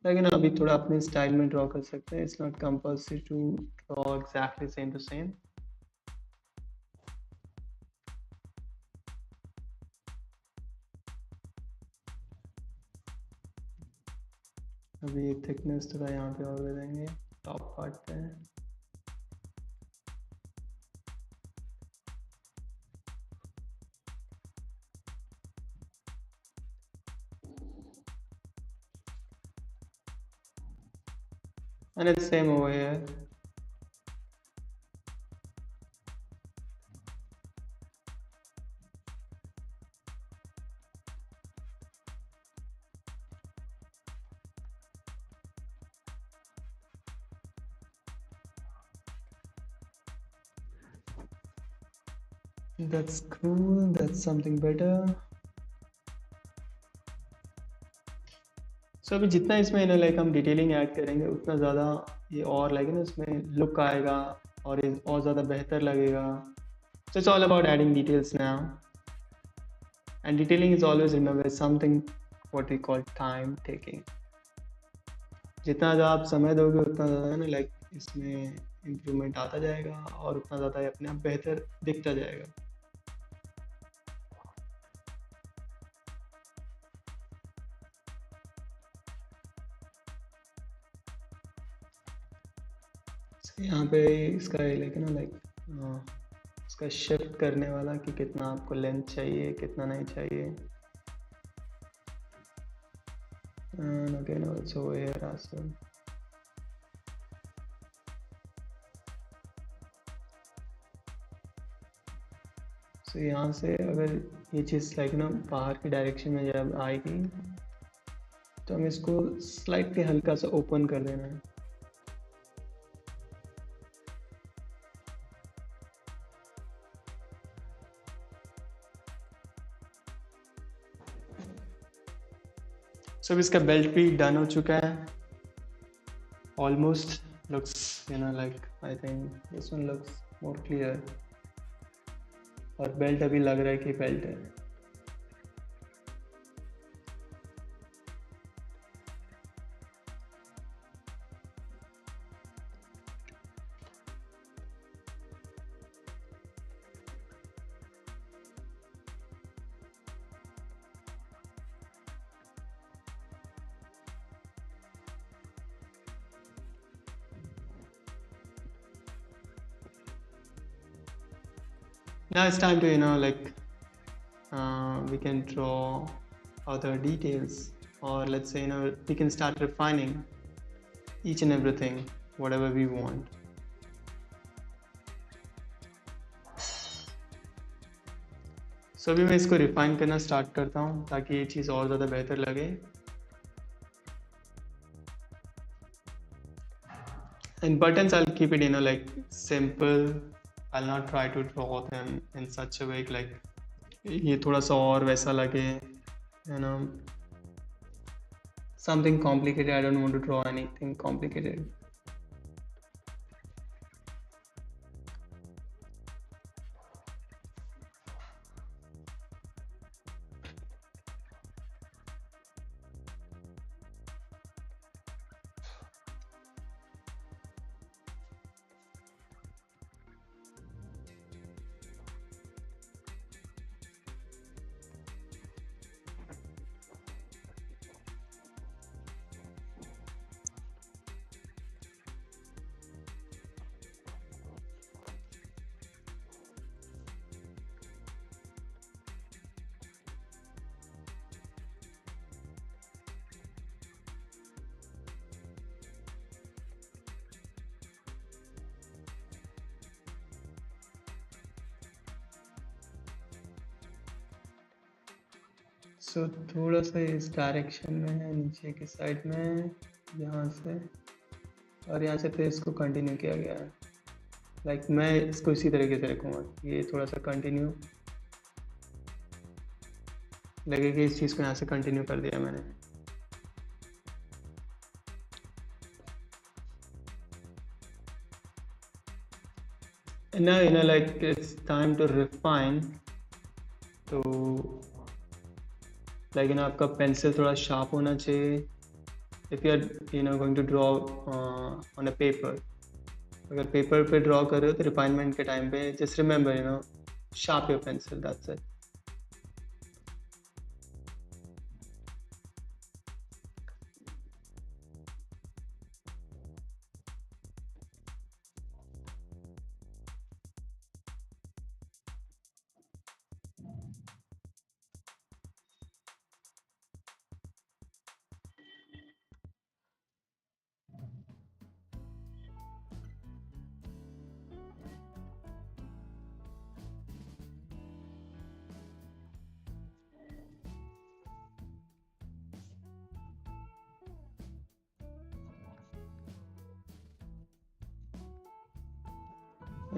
लेकिन अभी थोड़ा अपने स्टाइल में ड्रॉ कर सकते हैं। It's not compulsory to draw exactly same to same. अभी ये थिकनेस थोड़ा यहाँ पे और दे देंगे टॉप पार्ट पे। And it's same over here. That's cool. That's something better. So अभी जितना इसमें ना लाइक हम डिटेलिंग ऐड करेंगे उतना ज़्यादा ये और लाइक ना इसमें लुक आएगा और ये और ज़्यादा बेहतर लगेगा। So it's all about adding details now. And detailing is always, remember, something what we call time taking. जितना ज़्यादा आप समय दोगे उतना ज़्यादा ना लाइक इसमें इम्प्रूवमेंट आता जाएगा और उतना ज़्यादा अपने आप बेहतर दिखता जाएगा। so, यहाँ पे इसका लाइक ना लाइक इसका शिफ्ट करने वाला कि कितना आपको लेंथ चाहिए कितना नहीं चाहिए। And again also over here as well. So यहाँ से अगर ये चीज़ लाइक ना बाहर की डायरेक्शन में जब आएगी तो हमें इसको स्लाइटली हल्का सा ओपन कर देना है। सो इसका बेल्ट भी डन हो चुका है almost. Looks like I think this one looks more clear. और बेल्ट अभी लग रहा है कि बेल्ट है. Now it's time to we can draw other details, or let's say we can start refining each and everything whatever we want. So अभी मैं इसको रिफाइन करना स्टार्ट करता हूँ ताकि ये चीज़ और ज़्यादा बेहतर लगे. And buttons I'll keep it like simple. I'll not try to draw them in such a way like ये थोड़ा सा और वैसा लगे, something complicated. I don't want to draw anything complicated. सो थोड़ा सा इस डायरेक्शन में नीचे की साइड में यहाँ से और यहाँ से फिर इसको कंटिन्यू किया गया है. लाइक मैं इसको इसी तरीके से रखूँगा. ये थोड़ा सा कंटिन्यू लगेगा. इस चीज़ को यहाँ से कंटिन्यू कर दिया मैंने. And now like it's time to refine. तो like आपका पेंसिल थोड़ा शार्प होना चाहिए. if you are going to draw on a paper. अगर पेपर पे ड्रॉ कर रहे हो तो रिफाइनमेंट के टाइम पे just remember sharp your pencil. That's it.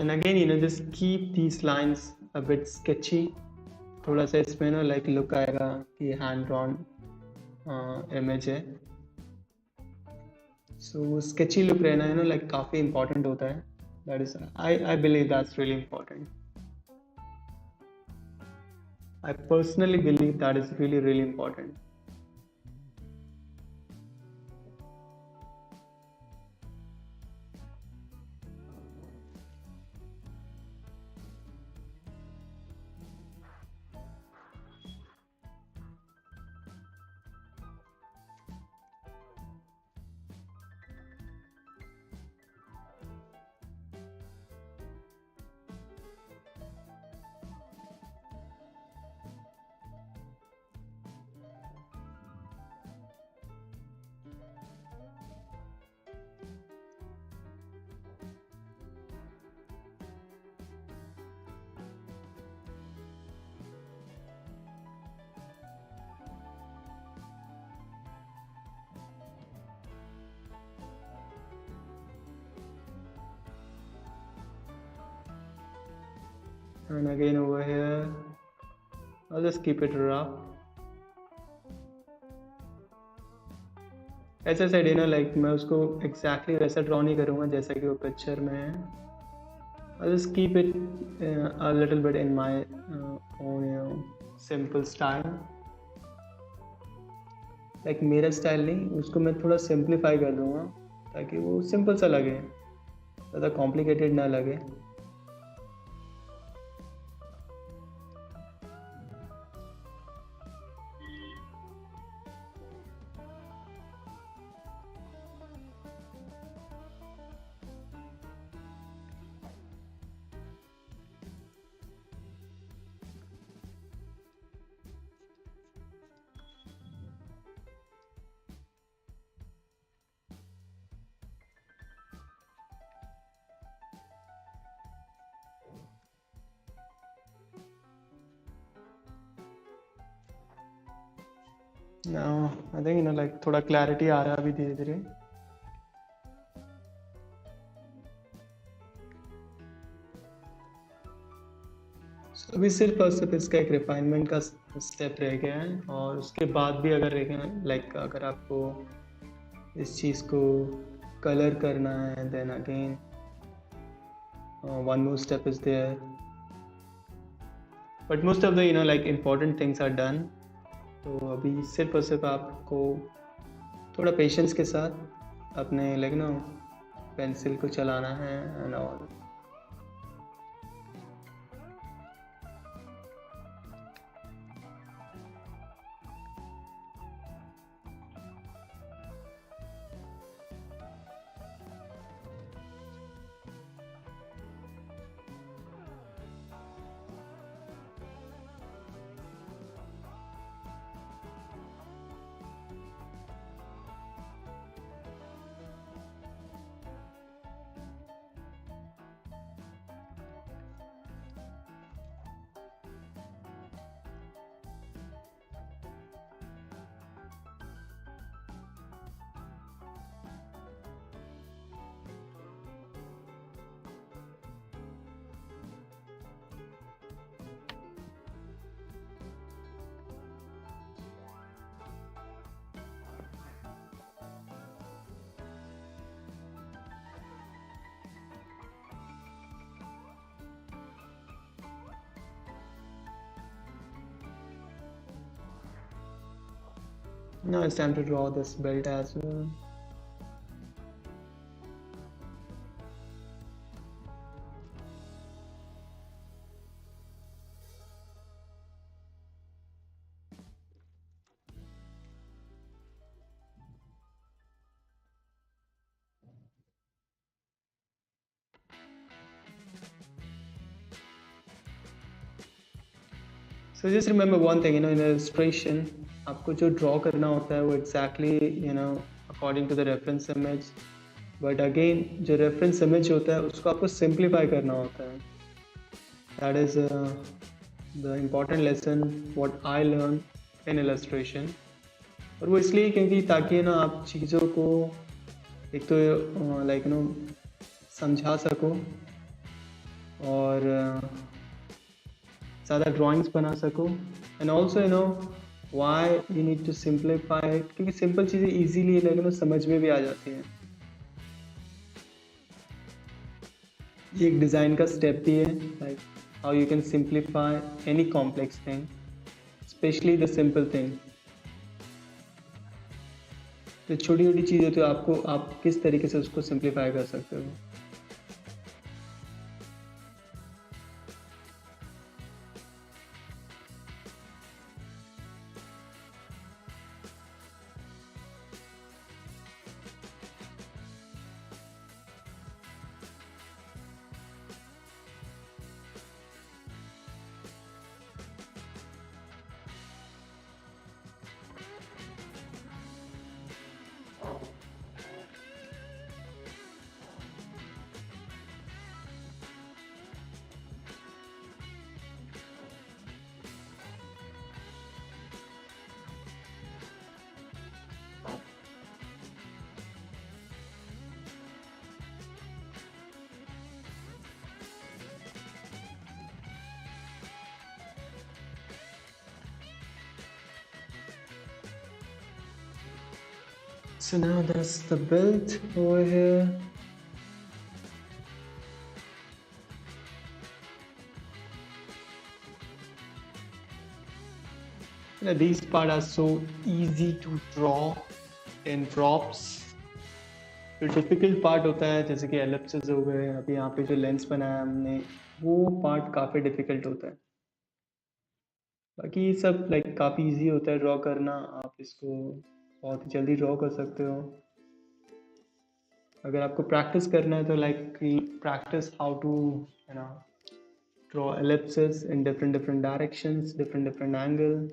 And again just keep these lines a bit sketchy. थोड़ा सा इसमें like लुक आएगा कि हैंड ड्रॉन इमेज है. सो स्केची लुक रहना like काफ़ी इम्पोर्टेंट होता है. That is I believe that's really important. I personally believe that is really important. And again over here I'll just keep it rough. ऐसा side like मैं उसको exactly वैसा draw नहीं करूँगा जैसा कि वो पिक्चर में है. I'll just keep it a little bit in my own simple style. Like मेरा स्टाइल नहीं, उसको मैं थोड़ा सिंप्लीफाई कर दूंगा ताकि वो सिंपल सा लगे, ज़्यादा कॉम्प्लिकेटेड ना लगे. Now, I think like थोड़ा क्लैरिटी आ रहा है अभी धीरे धीरे. So, अभी सिर्फ और सिर्फ इसका एक रिफाइनमेंट का स्टेप रह गया है, और उसके बाद भी अगर रह गया लाइक अगर आपको इस चीज़ को कलर करना है, then again one more step is there, but most of the like important things are done. तो अभी सिर्फ और सिर्फ आपको थोड़ा पेशेंस के साथ अपने लाइक पेंसिल को चलाना है and all. Now it's time to draw this belt as well. So just remember one thing, in illustration आपको जो draw करना होता है वो exactly according to the reference image, but again जो reference image होता है उसको आपको simplify करना होता है. That is the important lesson what I learned in illustration. और वो इसलिए क्योंकि ताकि आप चीज़ों को एक तो लाइक समझा सको और ज़्यादा ड्राइंग्स बना सको, and also why you need to simplify it, क्योंकि सिंपल चीज़ें ईजीली समझ में भी आ जाती हैं. ये एक डिज़ाइन का स्टेप भी है, like how you can simplify any complex thing, specially the simple thing. तो छोटी छोटी चीज़ें तो आप किस तरीके से उसको सिंप्लीफाई कर सकते हो. So now that's the build over here. These parts are so easy to draw in props. जो डिफिकल्ट पार्ट होता है जैसे कि एलिप्सेस हो गए, अभी यहाँ पे जो लेंस बनाया हमने, वो पार्ट काफ़ी डिफिकल्ट होता है। बाकी ये सब लाइक काफ़ी इजी होता है ड्रॉ करना, आप इसको बहुत जल्दी ड्रॉ कर सकते हो। अगर आपको प्रैक्टिस करना है तो like practice how to draw ellipses in different directions, different angle.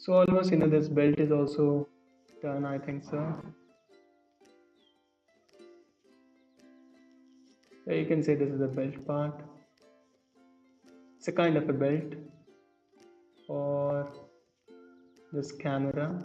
So almost this belt is also done, I think so. Yeah, you can say this is the belt part. It's a kind of a belt for this camera.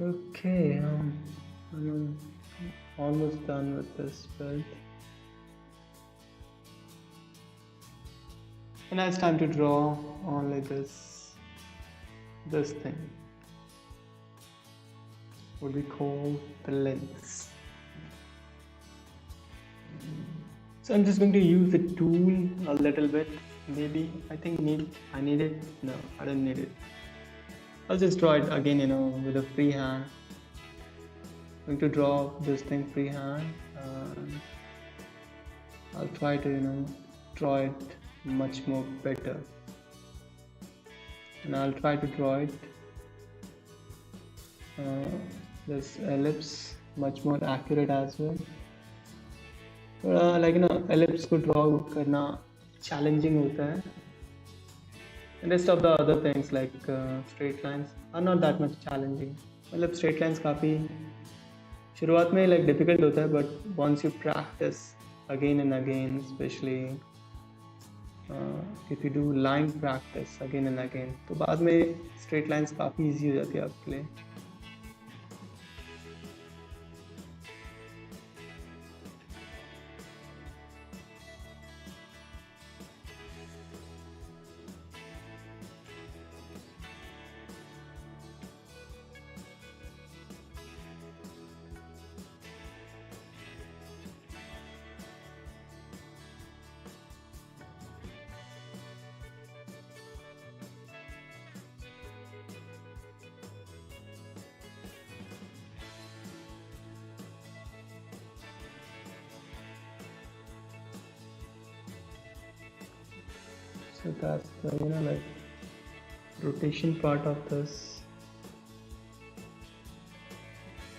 Okay, I'm almost done with this belt. And now it's time to draw only this thing, what we call the lens. So I'm just going to use the tool a little bit, maybe. I need it. No, I don't need it. I'll just draw it again, with a free hand. I'm going to draw this thing freehand. I'll try to, draw it much more better. And I'll try to draw it, this ellipse, much more accurate as well. Ellipse को draw करना challenging होता है. And rest of the other things like straight lines are not that much challenging. मतलब straight lines काफ़ी शुरुआत में like difficult होता है, but once you practice again and again, especially if you do line practice again and again, तो बाद में straight lines काफ़ी easy हो जाती है आपके लिए. So that's the rotation part of this.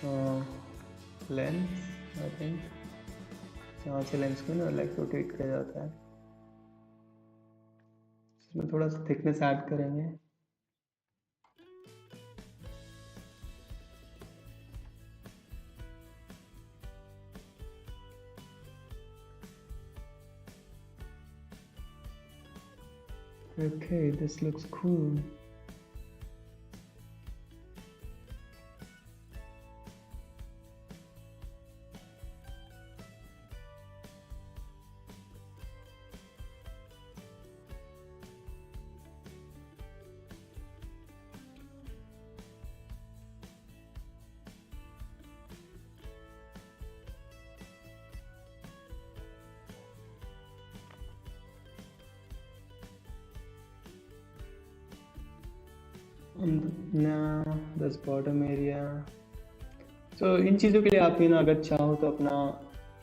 Lens I think, यहाँ से लेंस को ना लाइक रोटेट किया जाता है। इसमें थोड़ा सा थिकनेस ऐड करेंगे। Okay, this looks cool. Now this bottom area. So इन चीज़ों के लिए आप ना अगर चाहो तो अपना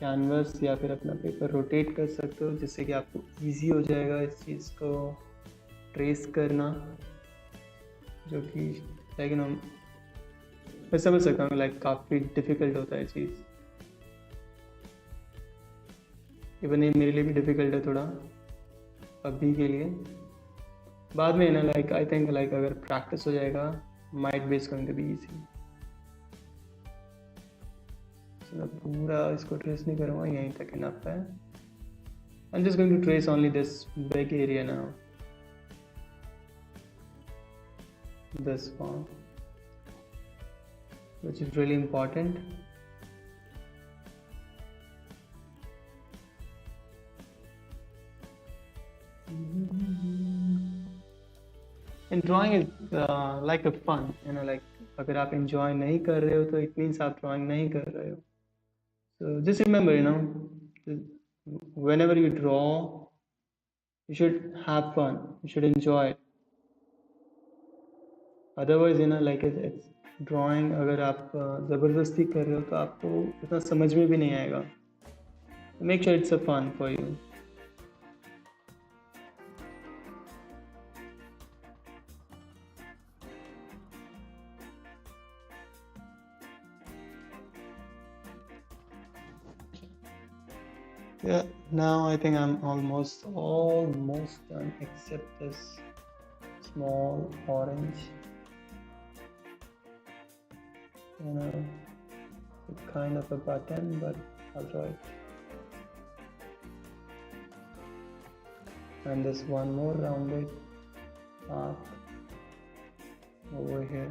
कैनवस या फिर अपना पेपर रोटेट कर सकते हो, जिससे कि आपको इजी हो जाएगा इस चीज़ को ट्रेस करना, जो कि लाइक ना मैं समझ सकता हूँ लाइक काफ़ी डिफ़िकल्ट होता है चीज़। इवन ये मेरे लिए भी डिफ़िकल्ट है थोड़ा अभी के लिए। बाद में ना लाइक आई थिंक लाइक अगर प्रैक्टिस हो जाएगा might be going to be easy. मैं पूरा इसको ट्रेस नहीं करूँगा, यहीं तक इनफ है। I am just going to trace only this big area now, this one, which is really important. And drawing is like a fun, you know, like अगर आप enjoy नहीं कर रहे हो तो it means आप drawing नहीं कर रहे हो. So just remember, you know, whenever you draw, you should have fun, you should enjoy it. Otherwise है ना लाइक इट्स ड्राइंग अगर आप ज़बरदस्ती कर रहे हो तो आपको उतना समझ में भी नहीं आएगा. Make sure it's a fun for you. Yeah, now I think I'm almost done except this small orange. You know, it's kind of a button, but I'll draw it. And there's one more rounded arc over here.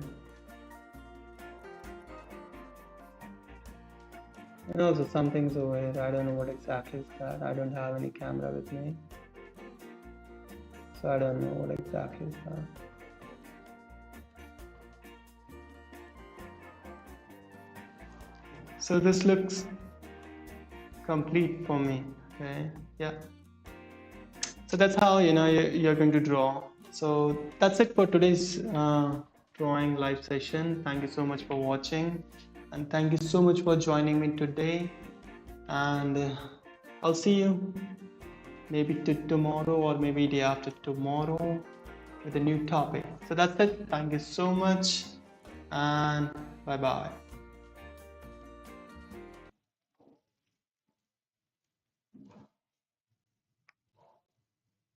And also some things over here. I don't know what exactly is that. I don't have any camera with me, so I don't know what exactly is that. So this looks complete for me. Okay, yeah. So that's how you're going to draw. So that's it for today's drawing live session. Thank you so much for watching, and thank you so much for joining me today. And I'll see you maybe tomorrow or maybe day after tomorrow with a new topic. So that's it. Thank you so much, and bye bye.